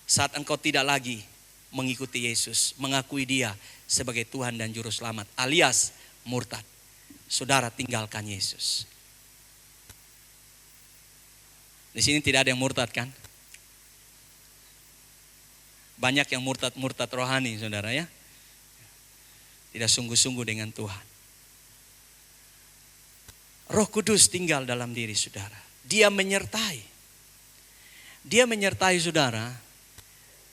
Saat engkau tidak lagi mengikuti Yesus, mengakui dia sebagai Tuhan dan Juru Selamat, alias murtad. Saudara tinggalkan Yesus. Di sini tidak ada yang murtad kan? Banyak yang murtad rohani saudara ya. Tidak sungguh-sungguh dengan Tuhan. Roh Kudus tinggal dalam diri saudara. Dia menyertai. Dia menyertai saudara.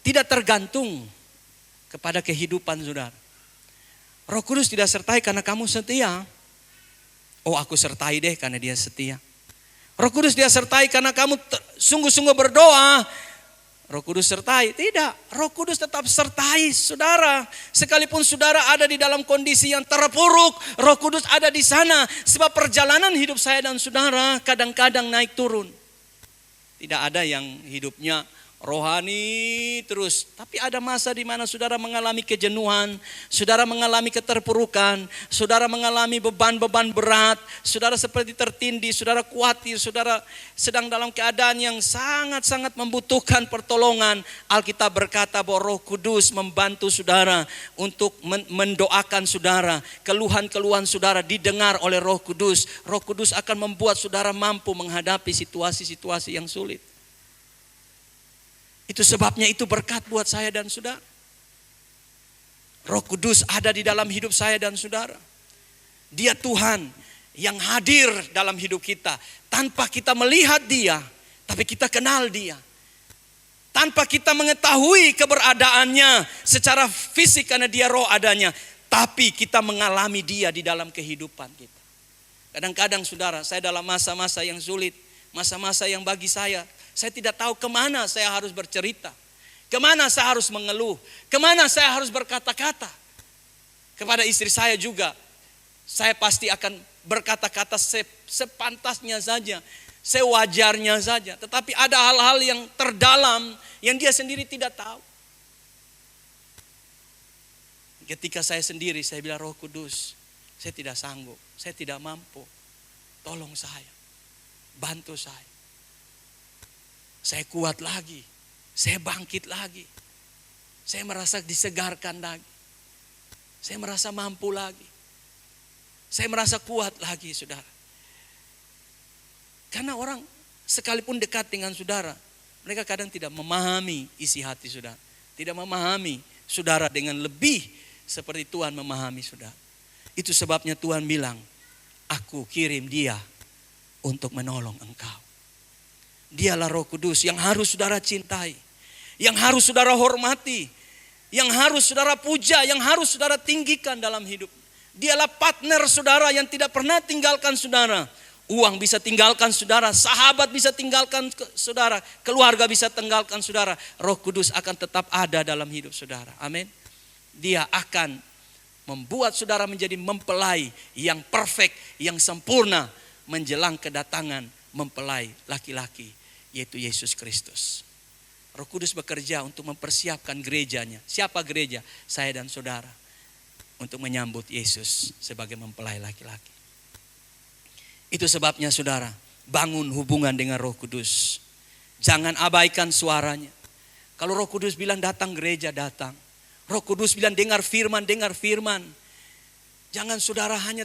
Tidak tergantung kepada kehidupan saudara. Roh Kudus tidak sertai karena kamu setia. Oh aku sertai deh karena dia setia. Roh Kudus dia sertai karena kamu sungguh-sungguh berdoa. Roh Kudus sertai. Tidak. Roh Kudus tetap sertai saudara. Sekalipun saudara ada di dalam kondisi yang terpuruk, Roh Kudus ada di sana. Sebab perjalanan hidup saya dan saudara kadang-kadang naik turun. Tidak ada yang hidupnya rohani terus. Tapi ada masa di mana saudara mengalami kejenuhan, saudara mengalami keterpurukan, saudara mengalami beban-beban berat, saudara seperti tertindih, saudara khawatir, saudara sedang dalam keadaan yang sangat-sangat membutuhkan pertolongan. Alkitab berkata bahwa Roh Kudus membantu saudara untuk mendoakan saudara. Keluhan-keluhan saudara didengar oleh Roh Kudus. Roh Kudus akan membuat saudara mampu menghadapi situasi-situasi yang sulit. Itu sebabnya itu berkat buat saya dan saudara. Roh Kudus ada di dalam hidup saya dan saudara. Dia Tuhan yang hadir dalam hidup kita. Tanpa kita melihat dia, tapi kita kenal dia. Tanpa kita mengetahui keberadaannya secara fisik karena dia roh adanya. Tapi kita mengalami dia di dalam kehidupan kita. Kadang-kadang saudara, saya dalam masa-masa yang sulit. Masa-masa yang bagi saya tidak tahu kemana saya harus bercerita. Kemana saya harus mengeluh. Kemana saya harus berkata-kata. Kepada istri saya juga. Saya pasti akan berkata-kata sepantasnya saja. Sewajarnya saja. Tetapi ada hal-hal yang terdalam yang dia sendiri tidak tahu. Ketika saya sendiri, saya bilang Roh Kudus, saya tidak sanggup. Saya tidak mampu. tolong saya, bantu saya. Saya kuat lagi, saya bangkit lagi. Saya merasa disegarkan lagi. Saya merasa mampu lagi. Saya merasa kuat lagi, saudara. Karena orang sekalipun dekat dengan saudara, mereka kadang tidak memahami isi hati saudara. Tidak memahami saudara dengan lebih seperti Tuhan memahami saudara. Itu sebabnya Tuhan bilang, aku kirim dia untuk menolong engkau. Dialah Roh Kudus yang harus saudara cintai, yang harus saudara hormati, yang harus saudara puja, yang harus saudara tinggikan dalam hidup. Dialah partner saudara yang tidak pernah tinggalkan saudara. Uang bisa tinggalkan saudara, sahabat bisa tinggalkan saudara, keluarga bisa tinggalkan saudara. Roh Kudus akan tetap ada dalam hidup saudara. Amin. Dia akan membuat saudara menjadi mempelai yang perfect, yang sempurna menjelang kedatangan mempelai laki-laki, yaitu Yesus Kristus. Roh Kudus bekerja untuk mempersiapkan gerejanya. Siapa gereja? Saya dan saudara. Untuk menyambut Yesus sebagai mempelai laki-laki. Itu sebabnya saudara, bangun hubungan dengan Roh Kudus. Jangan abaikan suaranya. Kalau Roh Kudus bilang datang gereja, datang. Roh Kudus bilang dengar firman, dengar firman. Jangan saudara hanya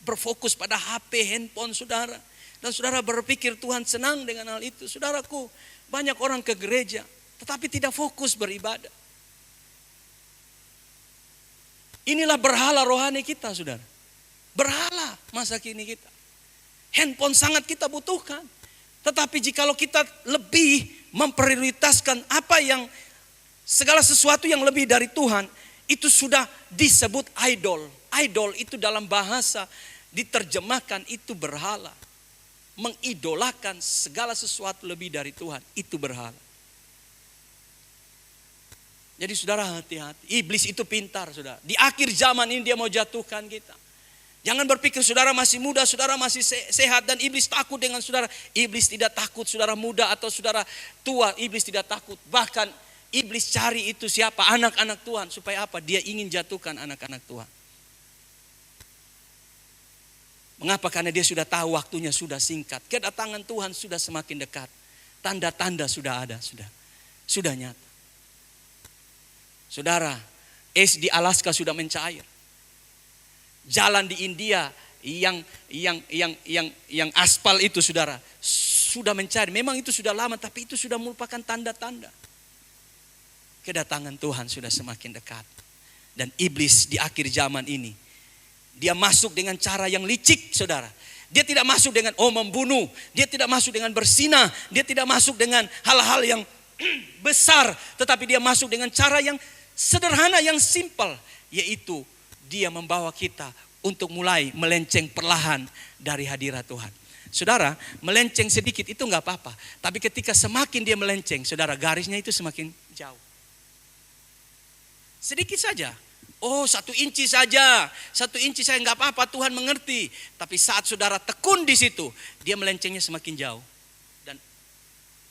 berfokus pada HP, handphone saudara. Dan saudara berpikir Tuhan senang dengan hal itu. Saudaraku, banyak orang ke gereja tetapi tidak fokus beribadah. Inilah berhala rohani kita, saudara. Berhala masa kini kita. Handphone sangat kita butuhkan. Tetapi jikalau kita lebih memprioritaskan segala sesuatu yang lebih dari Tuhan, itu sudah disebut idol. Idol itu dalam bahasa diterjemahkan itu berhala. Mengidolakan segala sesuatu lebih dari Tuhan, itu berhala. Jadi saudara hati-hati. Iblis itu pintar, saudara. Di akhir zaman ini dia mau jatuhkan kita. Jangan berpikir saudara masih muda, saudara masih sehat dan iblis takut dengan saudara. Iblis tidak takut saudara muda atau saudara tua, iblis tidak takut. Bahkan iblis cari itu siapa? Anak-anak Tuhan. Supaya apa? Dia ingin jatuhkan anak-anak Tuhan. Mengapa? Karena dia sudah tahu waktunya sudah singkat. Kedatangan Tuhan sudah semakin dekat. Tanda-tanda sudah ada, sudah nyata. Saudara, es di Alaska sudah mencair. Jalan di India yang aspal itu saudara sudah mencari. Memang itu sudah lama, tapi itu sudah merupakan tanda-tanda. Kedatangan Tuhan sudah semakin dekat. Dan iblis di akhir zaman ini, dia masuk dengan cara yang licik, saudara. Dia tidak masuk dengan membunuh. Dia tidak masuk dengan bersinah. Dia tidak masuk dengan hal-hal yang besar. Tetapi dia masuk dengan cara yang sederhana, yang simpel. Yaitu dia membawa kita untuk mulai melenceng perlahan dari hadirat Tuhan. Saudara, melenceng sedikit itu enggak apa-apa. Tapi ketika semakin dia melenceng, saudara, garisnya itu semakin jauh. Sedikit saja. 1 inci saja. 1 inci saja enggak apa-apa, Tuhan mengerti. Tapi saat saudara tekun di situ, dia melencengnya semakin jauh. Dan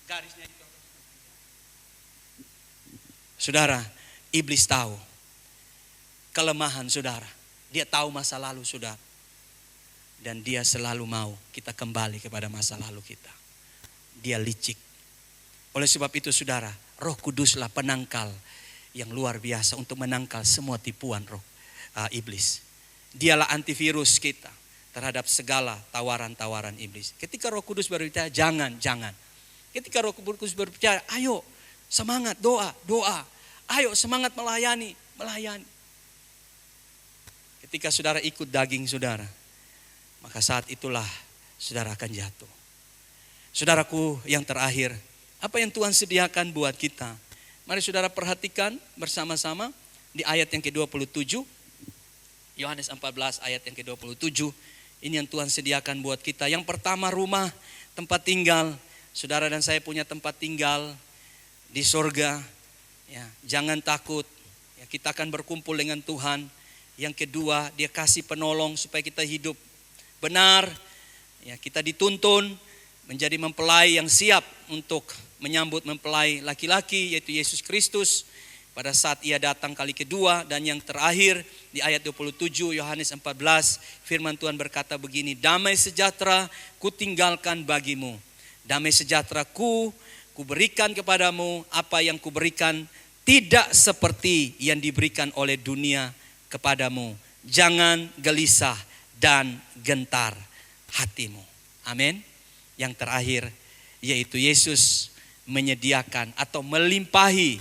garisnya itu. Saudara, iblis tahu kelemahan saudara. Dia tahu masa lalu saudara. Dan dia selalu mau kita kembali kepada masa lalu kita. Dia licik. Oleh sebab itu saudara, Roh Kuduslah penangkal yang luar biasa untuk menangkal semua tipuan iblis. Dialah antivirus kita terhadap segala tawaran-tawaran iblis. Ketika Roh Kudus berbicara, jangan. Ketika Roh Kudus berbicara, ayo semangat doa. Ayo semangat melayani. Ketika saudara ikut daging saudara, maka saat itulah saudara akan jatuh. Saudaraku yang terakhir, apa yang Tuhan sediakan buat kita? Mari saudara perhatikan bersama-sama di ayat yang ke-27. Yohanes 14 ayat yang ke-27. Ini yang Tuhan sediakan buat kita. Yang pertama rumah, tempat tinggal. Saudara dan saya punya tempat tinggal di sorga. Ya, jangan takut. Ya, kita akan berkumpul dengan Tuhan. Yang kedua, dia kasih penolong supaya kita hidup benar. Ya, kita dituntun menjadi mempelai yang siap untuk menyambut mempelai laki-laki, yaitu Yesus Kristus. pada saat ia datang kali kedua. Dan yang terakhir di ayat 27 Yohanes 14, firman Tuhan berkata begini, damai sejahtera ku tinggalkan bagimu. Damai sejahtera ku berikan kepadamu, apa yang ku berikan tidak seperti yang diberikan oleh dunia kepadamu. Jangan gelisah dan gentar hatimu. Amin. Yang terakhir yaitu Yesus menyediakan atau melimpahi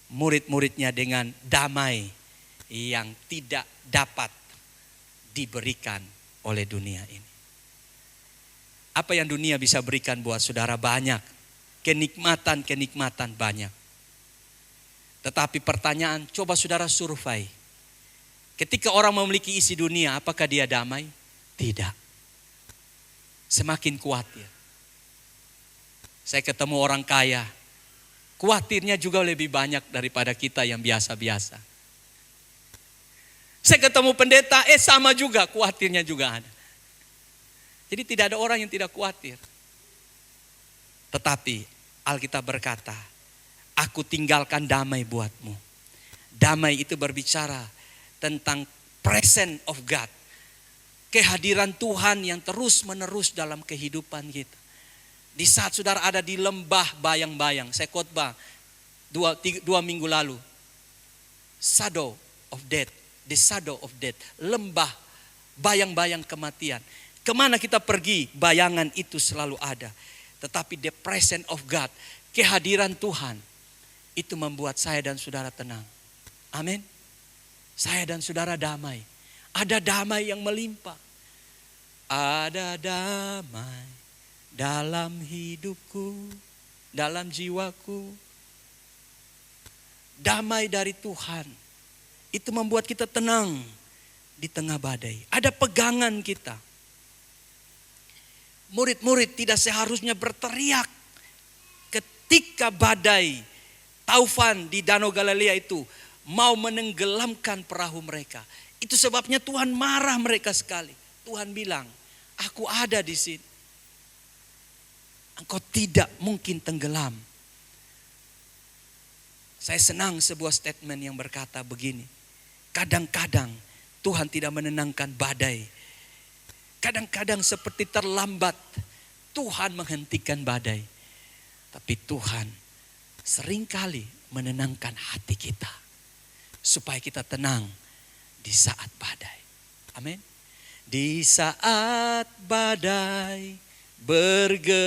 murid-muridnya dengan damai yang tidak dapat diberikan oleh dunia ini. Apa yang dunia bisa berikan buat saudara? Banyak. Kenikmatan banyak. Tetapi pertanyaan, coba saudara survei. Ketika orang memiliki isi dunia, apakah dia damai? Tidak. Semakin khawatir. Saya ketemu orang kaya, khawatirnya juga lebih banyak daripada kita yang biasa-biasa. Saya ketemu pendeta, sama juga, khawatirnya juga ada. Jadi tidak ada orang yang tidak khawatir. Tetapi Alkitab berkata, aku tinggalkan damai buatmu. Damai itu berbicara tentang presence of God. Kehadiran Tuhan yang terus menerus dalam kehidupan kita. Di saat saudara ada di lembah bayang-bayang, saya khotbah 2 minggu lalu. Shadow of death, the shadow of death, lembah bayang-bayang kematian. Kemana kita pergi, bayangan itu selalu ada. Tetapi the presence of God, kehadiran Tuhan, itu membuat saya dan saudara tenang. Amin. Saya dan saudara damai. Ada damai yang melimpah. Ada damai dalam hidupku, dalam jiwaku. Damai dari Tuhan. Itu membuat kita tenang di tengah badai. Ada pegangan kita. Murid-murid tidak seharusnya berteriak ketika badai taufan di Danau Galilea itu mau menenggelamkan perahu mereka. Itu sebabnya Tuhan marah mereka sekali. Tuhan bilang, aku ada di sini. Engkau tidak mungkin tenggelam. Saya senang sebuah statement yang berkata begini. Kadang-kadang Tuhan tidak menenangkan badai. Kadang-kadang seperti terlambat Tuhan menghentikan badai. Tapi Tuhan seringkali menenangkan hati kita. Supaya kita tenang di saat badai. Amin. Di saat badai bergelora,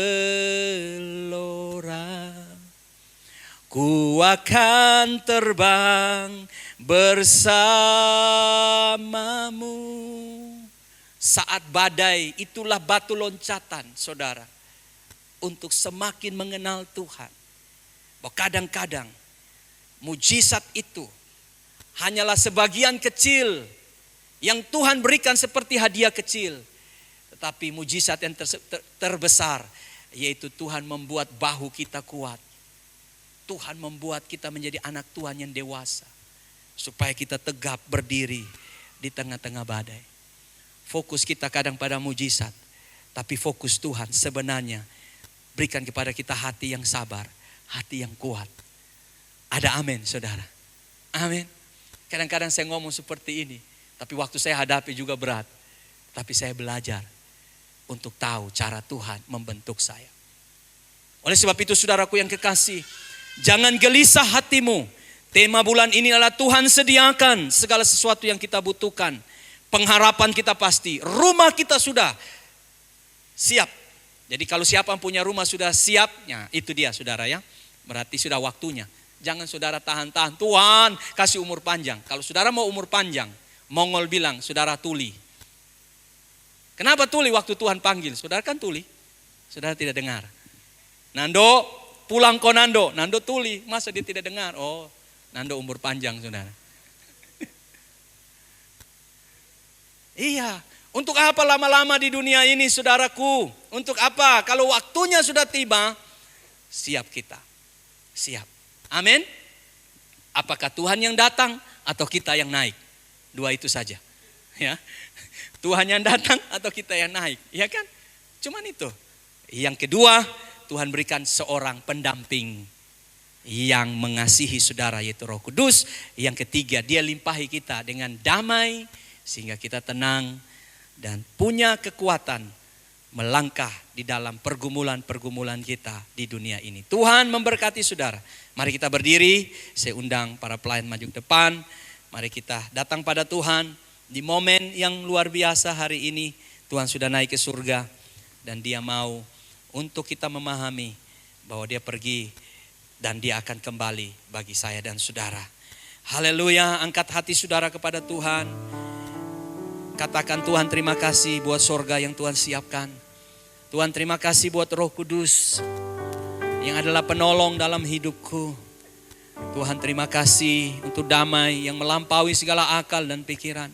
ku akan terbang bersamamu. Saat badai itulah batu loncatan saudara. Untuk semakin mengenal Tuhan. Bahwa kadang-kadang mujizat itu hanyalah sebagian kecil yang Tuhan berikan seperti hadiah kecil. Tetapi mujizat yang terbesar yaitu Tuhan membuat bahu kita kuat. Tuhan membuat kita menjadi anak Tuhan yang dewasa. Supaya kita tegap berdiri di tengah-tengah badai. Fokus kita kadang pada mujizat. Tapi fokus Tuhan sebenarnya berikan kepada kita hati yang sabar. Hati yang kuat. Ada amin saudara. Amin. Kadang-kadang saya ngomong seperti ini. Tapi waktu saya hadapi juga berat. Tapi saya belajar untuk tahu cara Tuhan membentuk saya. Oleh sebab itu saudaraku yang kekasih, jangan gelisah hatimu. Tema bulan ini adalah Tuhan sediakan segala sesuatu yang kita butuhkan. Pengharapan kita pasti, rumah kita sudah siap. Jadi kalau siapa yang punya rumah sudah siapnya, itu dia saudara ya. Berarti sudah waktunya. Jangan saudara tahan-tahan, Tuhan kasih umur panjang. Kalau saudara mau umur panjang, Mongol bilang saudara tuli. Kenapa tuli waktu Tuhan panggil? Saudara kan tuli. Saudara tidak dengar. Nando, pulang kau Nando. Nando tuli, masa dia tidak dengar? Oh, Nando umur panjang saudara. Iya, untuk apa lama-lama di dunia ini saudaraku? Untuk apa? Kalau waktunya sudah tiba, siap kita. Siap. Amin. Apakah Tuhan yang datang atau kita yang naik? Dua itu saja. Ya. Tuhan yang datang atau kita yang naik, ya kan? Cuman itu. Yang kedua, Tuhan berikan seorang pendamping. yang mengasihi saudara yaitu Roh Kudus. Yang ketiga, dia limpahi kita dengan damai sehingga kita tenang dan punya kekuatan melangkah di dalam pergumulan-pergumulan kita di dunia ini. Tuhan memberkati saudara. Mari kita berdiri, saya undang para pelayan maju ke depan. Mari kita datang pada Tuhan di momen yang luar biasa hari ini. Tuhan sudah naik ke surga dan dia mau untuk kita memahami bahwa dia pergi dan dia akan kembali bagi saya dan saudara. Haleluya, angkat hati saudara kepada Tuhan. Katakan, Tuhan terima kasih buat sorga yang Tuhan siapkan. Tuhan terima kasih buat Roh Kudus yang adalah penolong dalam hidupku. Tuhan terima kasih untuk damai yang melampaui segala akal dan pikiran.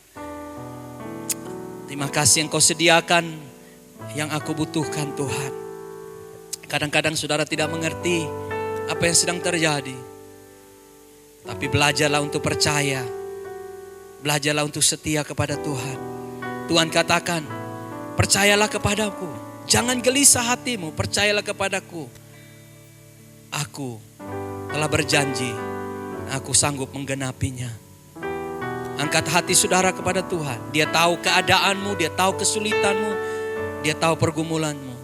Terima kasih yang Kau sediakan yang aku butuhkan Tuhan. Kadang-kadang saudara tidak mengerti apa yang sedang terjadi. Tapi belajarlah untuk percaya. Belajarlah untuk setia kepada Tuhan. Tuhan katakan, percayalah kepadaku. Jangan gelisah hatimu, percayalah kepadaku. Aku telah berjanji, aku sanggup menggenapinya. Angkat hati saudara kepada Tuhan. Dia tahu keadaanmu, dia tahu kesulitanmu, dia tahu pergumulanmu.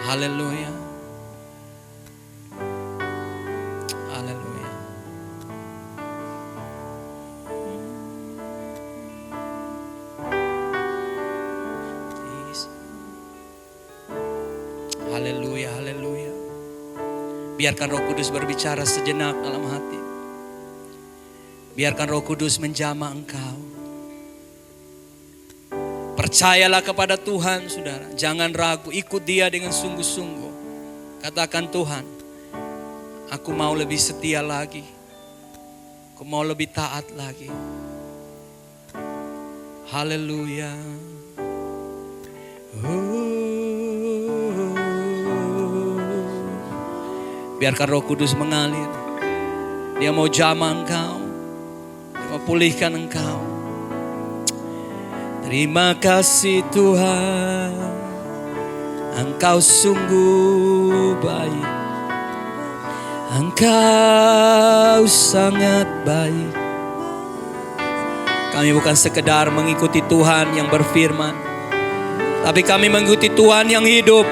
Haleluya. Haleluya. Haleluya, haleluya. Biarkan Roh Kudus berbicara sejenak dalam hati. Biarkan Roh Kudus menjamah engkau. Percayalah kepada Tuhan saudara. Jangan ragu, ikut dia dengan sungguh-sungguh. Katakan, Tuhan, aku mau lebih setia lagi. Aku mau lebih taat lagi. Haleluya. Biarkan Roh Kudus mengalir. Dia mau jamah engkau. Dia mau pulihkan engkau. Terima kasih Tuhan, Engkau sungguh baik. Engkau sangat baik. Kami bukan sekedar mengikuti Tuhan yang berfirman, tapi kami mengikuti Tuhan yang hidup,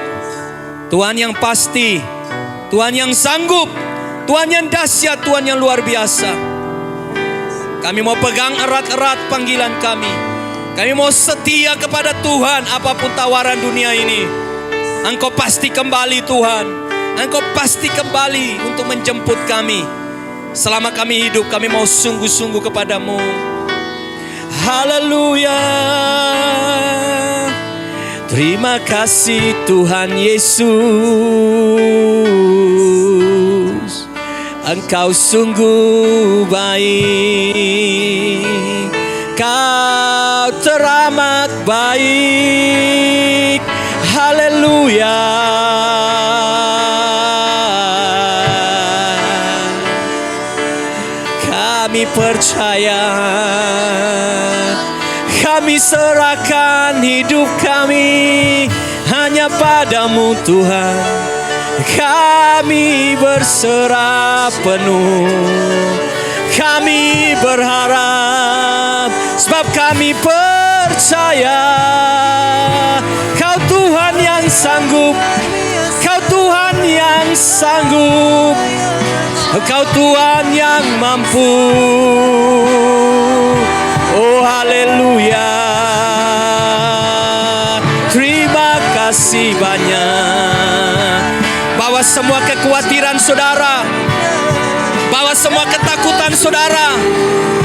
Tuhan yang pasti, Tuhan yang sanggup, Tuhan yang dahsyat, Tuhan yang luar biasa. Kami mau pegang erat-erat panggilan kami. Kami mau setia kepada Tuhan apapun tawaran dunia ini. Engkau pasti kembali Tuhan. Engkau pasti kembali untuk menjemput kami. Selama kami hidup, kami mau sungguh-sungguh kepadamu. Haleluya. Terima kasih Tuhan Yesus. Engkau sungguh baik. Kau teramat baik. Haleluya. Kami percaya, kami serahkan hidup kami hanya padamu Tuhan. Kami berserah penuh. Kami berharap sebab kami percaya Kau Tuhan yang sanggup. Kau Tuhan yang sanggup. Kau Tuhan yang mampu. Oh haleluya. Terima kasih banyak. Bawa semua kekhawatiran saudara, bawa semua ketakutan saudara,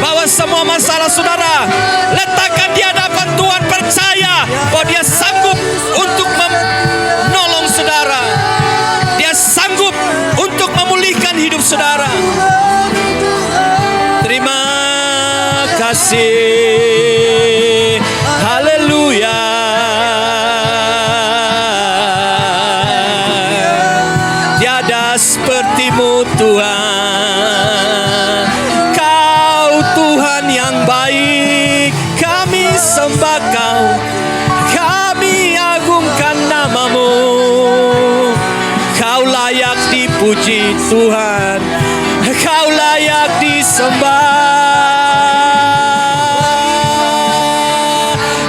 bawa semua masalah saudara, letakkan di hadapan Tuhan. Percaya bahwa Dia sanggup untuk menolong saudara. Dia sanggup untuk memulihkan hidup saudara. Terima kasih. Haleluya. Tiada sepertimu Tuhan. Kau Tuhan yang baik. Kami sembah Kau. Kami agungkan namamu. Kau layak dipuji Tuhan, Kau layak disembah.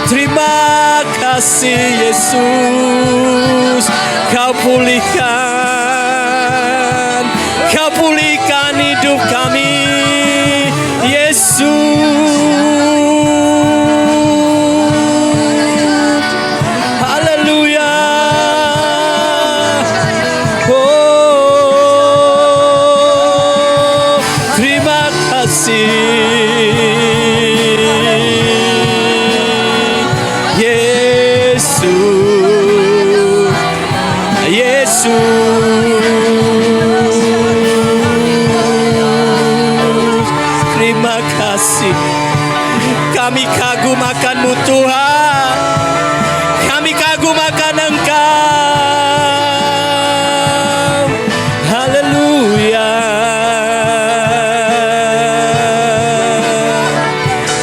Terima kasih Yesus, Kau pulihkan hidup kami, Yesus. Haleluya. Oh, terima kasih Yesus, terima kasih. Kami kagum akan-Mu Tuhan, kami kagum akan Engkau. Haleluya.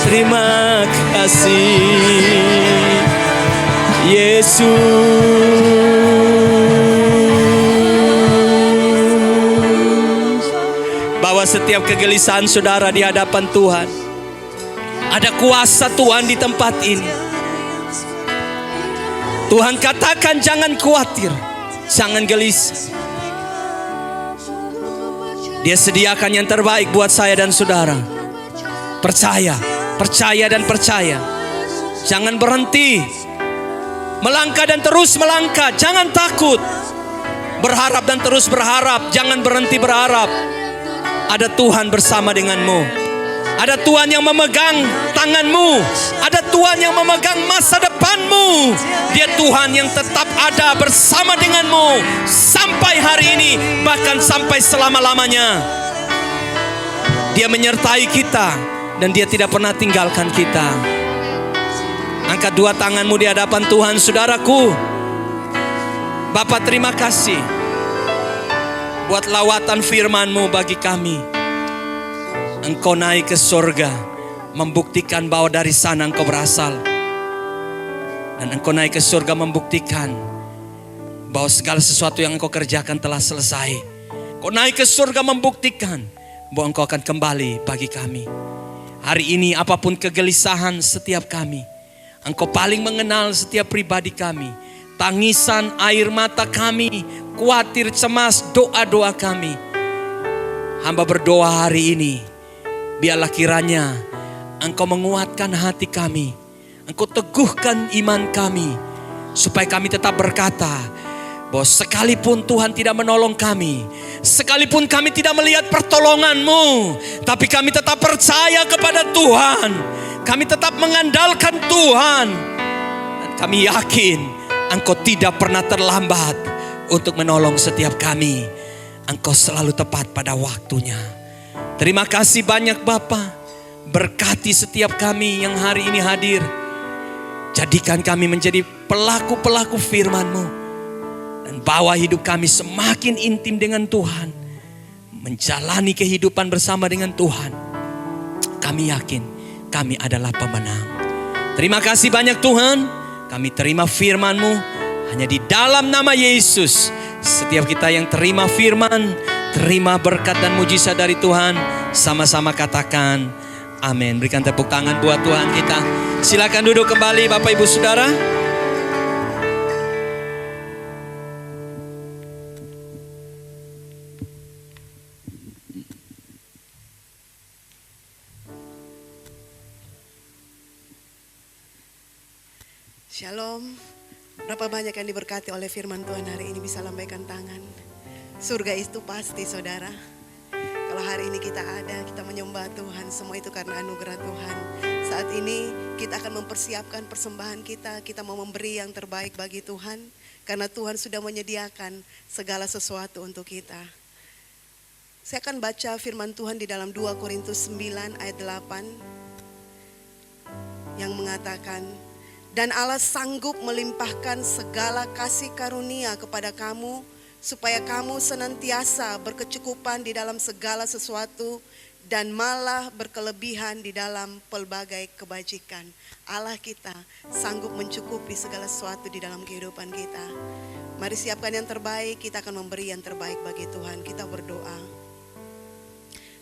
Terima kasih Yesus. Bawa setiap kegelisahan saudara di hadapan Tuhan. Ada kuasa Tuhan di tempat ini. Tuhan katakan jangan khawatir, jangan gelisah. Dia sediakan yang terbaik buat saya dan saudara. Percaya, percaya dan percaya. Jangan berhenti. Melangkah dan terus melangkah, jangan takut. Berharap dan terus berharap, jangan berhenti berharap. Ada Tuhan bersama denganmu. Ada Tuhan yang memegang tanganmu. Ada Tuhan yang memegang masa depanmu. Dia Tuhan yang tetap ada bersama denganmu sampai hari ini, bahkan sampai selama-lamanya. Dia menyertai kita dan Dia tidak pernah tinggalkan kita. Angkat dua tanganmu di hadapan Tuhan, saudaraku. Bapa, terima kasih buat lawatan firman-Mu bagi kami. Engkau naik ke surga, membuktikan bahwa dari sana Engkau berasal. Dan Engkau naik ke surga membuktikan bahwa segala sesuatu yang Engkau kerjakan telah selesai. Engkau naik ke surga membuktikan bahwa Engkau akan kembali bagi kami. Hari ini apapun kegelisahan setiap kami, Engkau paling mengenal setiap pribadi kami. Tangisan, air mata kami, khawatir, cemas, doa-doa kami. Hamba berdoa hari ini, biarlah kiranya Engkau menguatkan hati kami. Engkau teguhkan iman kami. Supaya kami tetap berkata bahwa sekalipun Tuhan tidak menolong kami, sekalipun kami tidak melihat pertolongan-Mu, tapi kami tetap percaya kepada Tuhan. Kami tetap mengandalkan Tuhan. Dan kami yakin Engkau tidak pernah terlambat untuk menolong setiap kami. Engkau selalu tepat pada waktunya. Terima kasih banyak Bapa. Berkati setiap kami yang hari ini hadir. Jadikan kami menjadi pelaku-pelaku firman-Mu. Dan bawa hidup kami semakin intim dengan Tuhan. Menjalani kehidupan bersama dengan Tuhan. Kami yakin kami adalah pemenang. Terima kasih banyak Tuhan. Kami terima firman-Mu hanya di dalam nama Yesus. Setiap kita yang terima firman, terima berkat dan mujizat dari Tuhan, sama-sama katakan amin. Berikan tepuk tangan buat Tuhan kita. Silakan duduk kembali Bapak Ibu Saudara. Shalom. Berapa banyak yang diberkati oleh firman Tuhan hari ini bisa lambaikan tangan. Surga itu pasti saudara. Kalau hari ini kita ada, kita menyembah Tuhan, semua itu karena anugerah Tuhan. Saat ini kita akan mempersiapkan persembahan kita. Kita mau memberi yang terbaik bagi Tuhan. Karena Tuhan sudah menyediakan segala sesuatu untuk kita. Saya akan baca firman Tuhan di dalam 2 Korintus 9 ayat 8. Yang mengatakan, dan Allah sanggup melimpahkan segala kasih karunia kepada kamu, supaya kamu senantiasa berkecukupan di dalam segala sesuatu, dan malah berkelebihan di dalam pelbagai kebajikan. Allah kita sanggup mencukupi segala sesuatu di dalam kehidupan kita. Mari siapkan yang terbaik, kita akan memberi yang terbaik bagi Tuhan. Kita berdoa.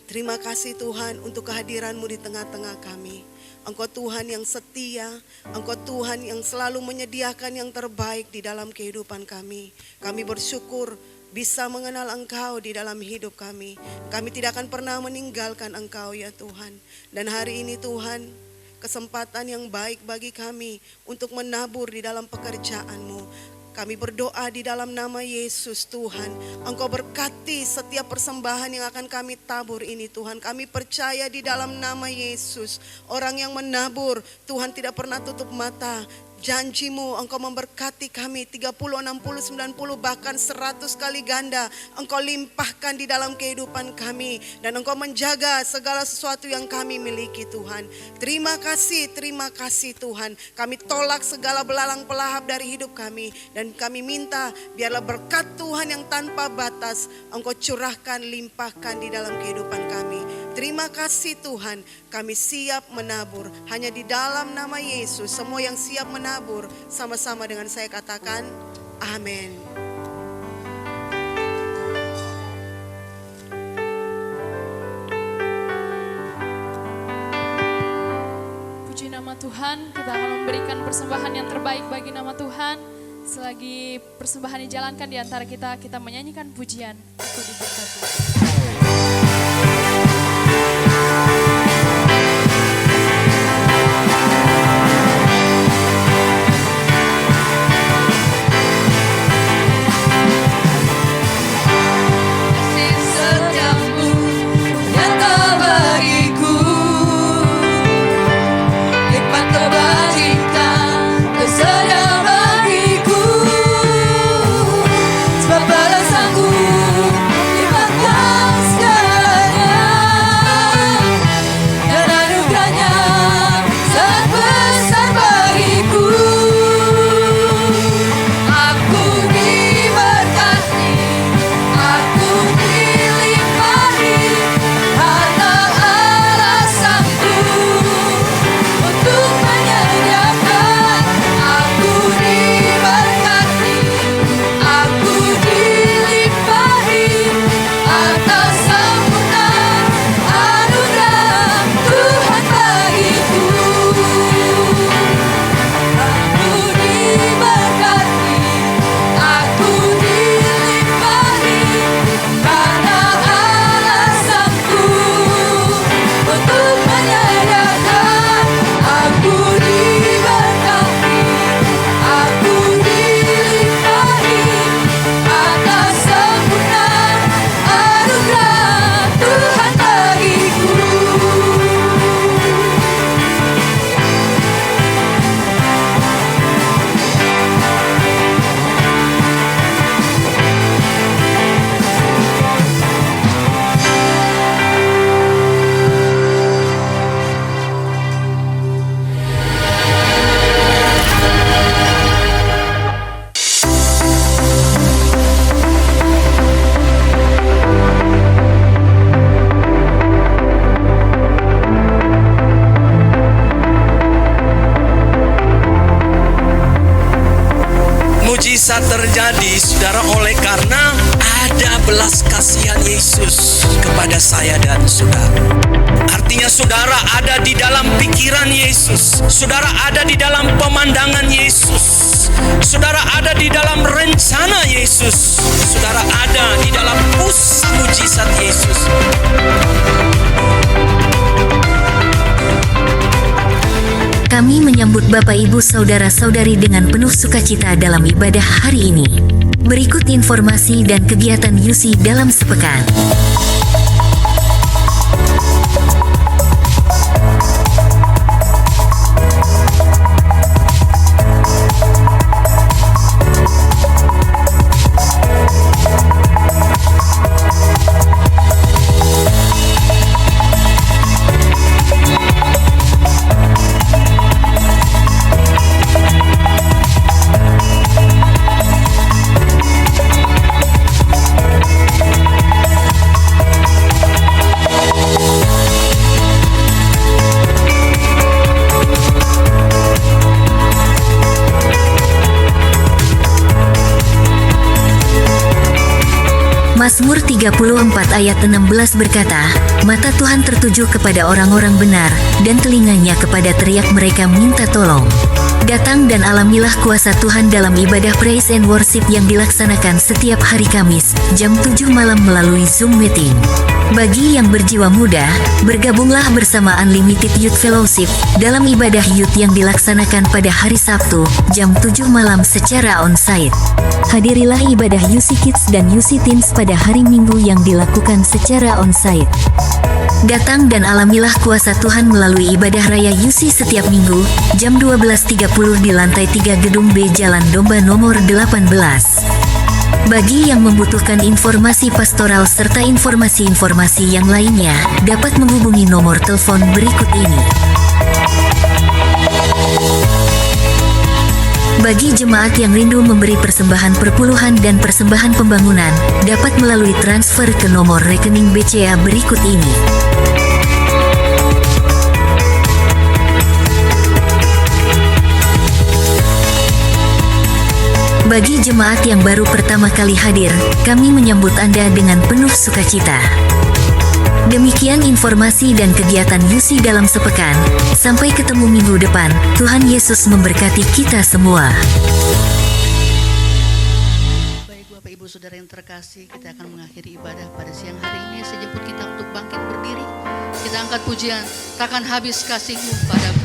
Terima kasih Tuhan untuk kehadiran-Mu di tengah-tengah kami. Engkau Tuhan yang setia, Engkau Tuhan yang selalu menyediakan yang terbaik di dalam kehidupan kami. Kami bersyukur bisa mengenal Engkau di dalam hidup kami. Kami tidak akan pernah meninggalkan Engkau ya Tuhan. Dan hari ini Tuhan, kesempatan yang baik bagi kami untuk menabur di dalam pekerjaan-Mu. Kami berdoa di dalam nama Yesus Tuhan. Engkau berkati setiap persembahan yang akan kami tabur ini Tuhan. Kami percaya di dalam nama Yesus. Orang yang menabur, Tuhan tidak pernah tutup mata. Janji-Mu Engkau memberkati kami 30, 60, 90 bahkan 100 kali ganda. Engkau limpahkan di dalam kehidupan kami. Dan Engkau menjaga segala sesuatu yang kami miliki Tuhan. Terima kasih Tuhan. Kami tolak segala belalang pelahap dari hidup kami. Dan kami minta biarlah berkat Tuhan yang tanpa batas Engkau curahkan, limpahkan di dalam kehidupan kami. Terima kasih Tuhan, kami siap menabur. Hanya di dalam nama Yesus, semua yang siap menabur, sama-sama dengan saya katakan, amin. Puji nama Tuhan, kita akan memberikan persembahan yang terbaik bagi nama Tuhan. Selagi persembahan dijalankan di antara kita, kita menyanyikan pujian. Aku diberkati. Mujizat terjadi, saudara, oleh karena ada belas kasihan Yesus kepada saya dan saudara. Artinya saudara ada di dalam pikiran Yesus, saudara ada di dalam pemandangan Yesus, saudara ada di dalam rencana Yesus, saudara ada di dalam pusat mujizat Yesus. Kami menyambut Bapak Ibu Saudara-saudari dengan penuh sukacita dalam ibadah hari ini. Berikut informasi dan kegiatan UC dalam sepekan. 34 ayat 16 berkata, mata Tuhan tertuju kepada orang-orang benar, dan telinganya kepada teriak mereka minta tolong. Datang dan alamilah kuasa Tuhan dalam ibadah Praise and Worship yang dilaksanakan setiap hari Kamis, jam 7 malam melalui Zoom Meeting. Bagi yang berjiwa muda, bergabunglah bersama Unlimited Youth Fellowship dalam ibadah youth yang dilaksanakan pada hari Sabtu, jam 7 malam secara onsite. Hadirilah ibadah UC Kids dan UC Teens pada hari Minggu yang dilakukan secara onsite. Datang dan alamilah kuasa Tuhan melalui ibadah raya UC setiap minggu, jam 12.30 di lantai 3 Gedung B Jalan Domba nomor 18. Bagi yang membutuhkan informasi pastoral serta informasi-informasi yang lainnya, dapat menghubungi nomor telepon berikut ini. Bagi jemaat yang rindu memberi persembahan perpuluhan dan persembahan pembangunan, dapat melalui transfer ke nomor rekening BCA berikut ini. Bagi jemaat yang baru pertama kali hadir, kami menyambut Anda dengan penuh sukacita. Demikian informasi dan kegiatan UC dalam sepekan. Sampai ketemu minggu depan. Tuhan Yesus memberkati kita semua. Baik Bapak Ibu Saudara yang terkasih, kita akan mengakhiri ibadah pada siang hari ini. Saya jemput kita untuk bangkit berdiri. Kita angkat pujian, takkan habis kasih-Mu padaku.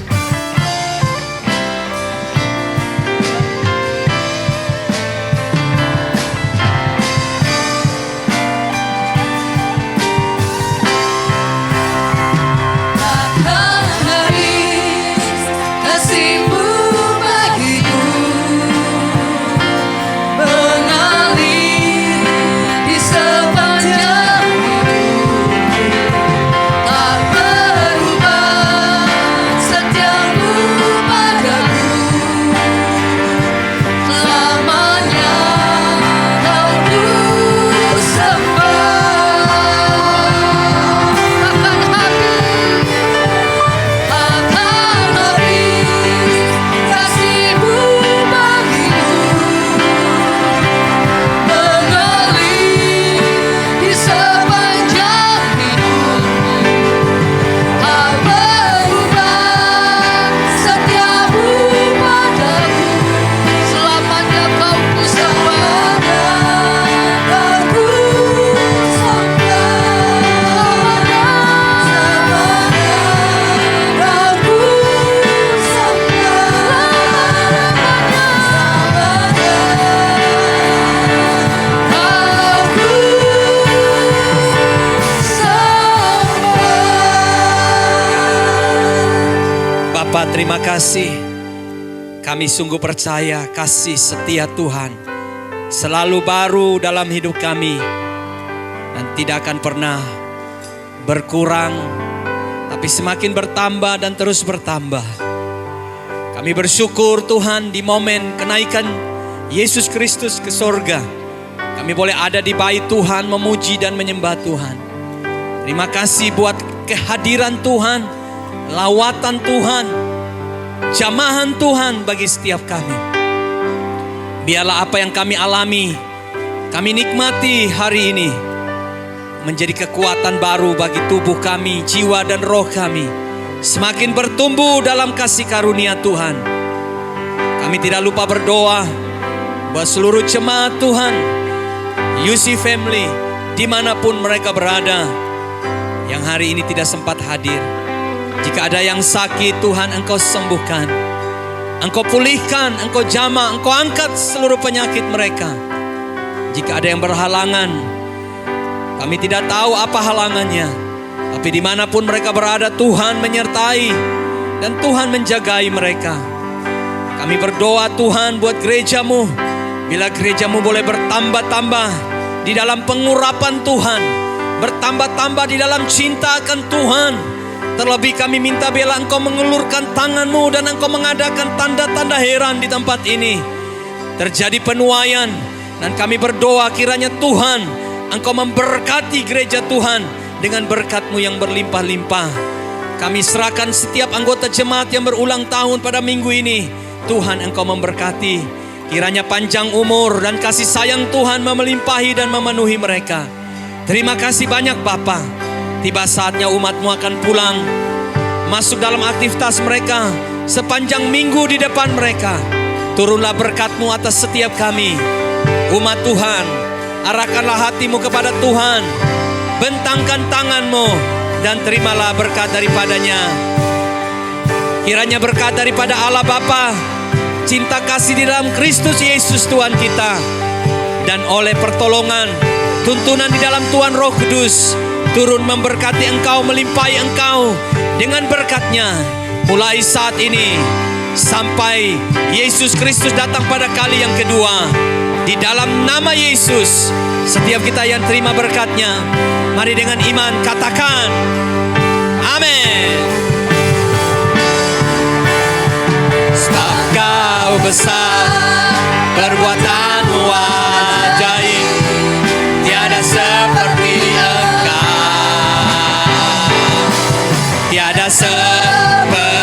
Bapa, terima kasih. Kami sungguh percaya kasih setia Tuhan selalu baru dalam hidup kami dan tidak akan pernah berkurang, tapi semakin bertambah dan terus bertambah. Kami bersyukur Tuhan di momen kenaikan Yesus Kristus ke sorga, kami boleh ada di bait Tuhan memuji dan menyembah Tuhan. Terima kasih buat kehadiran Tuhan, lawatan Tuhan, jamahan Tuhan bagi setiap kami. Biarlah apa yang kami alami, kami nikmati hari ini, menjadi kekuatan baru bagi tubuh kami, jiwa dan roh kami, semakin bertumbuh dalam kasih karunia Tuhan. Kami tidak lupa berdoa buat seluruh jemaat Tuhan, UC Family, dimanapun mereka berada, yang hari ini tidak sempat hadir. Jika ada yang sakit, Tuhan Engkau sembuhkan, Engkau pulihkan, Engkau jamah, Engkau angkat seluruh penyakit mereka. Jika ada yang berhalangan, kami tidak tahu apa halangannya, tapi dimanapun mereka berada, Tuhan menyertai dan Tuhan menjagai mereka. Kami berdoa Tuhan buat gereja-Mu, bila gereja-Mu boleh bertambah-tambah di dalam pengurapan Tuhan, bertambah-tambah di dalam cinta akan Tuhan. Terlebih kami minta bila Engkau mengulurkan tangan-Mu dan Engkau mengadakan tanda-tanda heran di tempat ini. Terjadi penuaian, dan kami berdoa kiranya Tuhan Engkau memberkati gereja Tuhan dengan berkat-Mu yang berlimpah-limpah. Kami serahkan setiap anggota jemaat yang berulang tahun pada minggu ini. Tuhan Engkau memberkati, kiranya panjang umur dan kasih sayang Tuhan memelimpahi dan memenuhi mereka. Terima kasih banyak Bapa. Tiba saatnya umat-Mu akan pulang, masuk dalam aktivitas mereka sepanjang minggu di depan mereka. Turunlah berkat-Mu atas setiap kami. Umat Tuhan, arahkanlah hatimu kepada Tuhan. Bentangkan tangan-Mu dan terimalah berkat daripadanya. Kiranya berkat daripada Allah Bapa, cinta kasih di dalam Kristus Yesus Tuhan kita, dan oleh pertolongan, tuntunan di dalam Tuhan Roh Kudus, turun memberkati engkau, melimpahi engkau dengan berkat-Nya. Mulai saat ini sampai Yesus Kristus datang pada kali yang kedua. Di dalam nama Yesus, setiap kita yang terima berkat-Nya, mari dengan iman katakan amin. Sebab Kau besar, perbuatan-Mu ajaib, tiada seperti Engkau, tiada seperti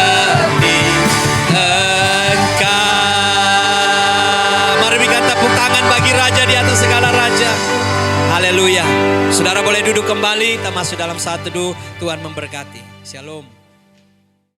Engkau. Mari kita tepuk tangan bagi Raja di atas segala raja. Haleluya. Saudara boleh duduk kembali, kita masuk dalam saat teduh. Tuhan memberkati. Shalom.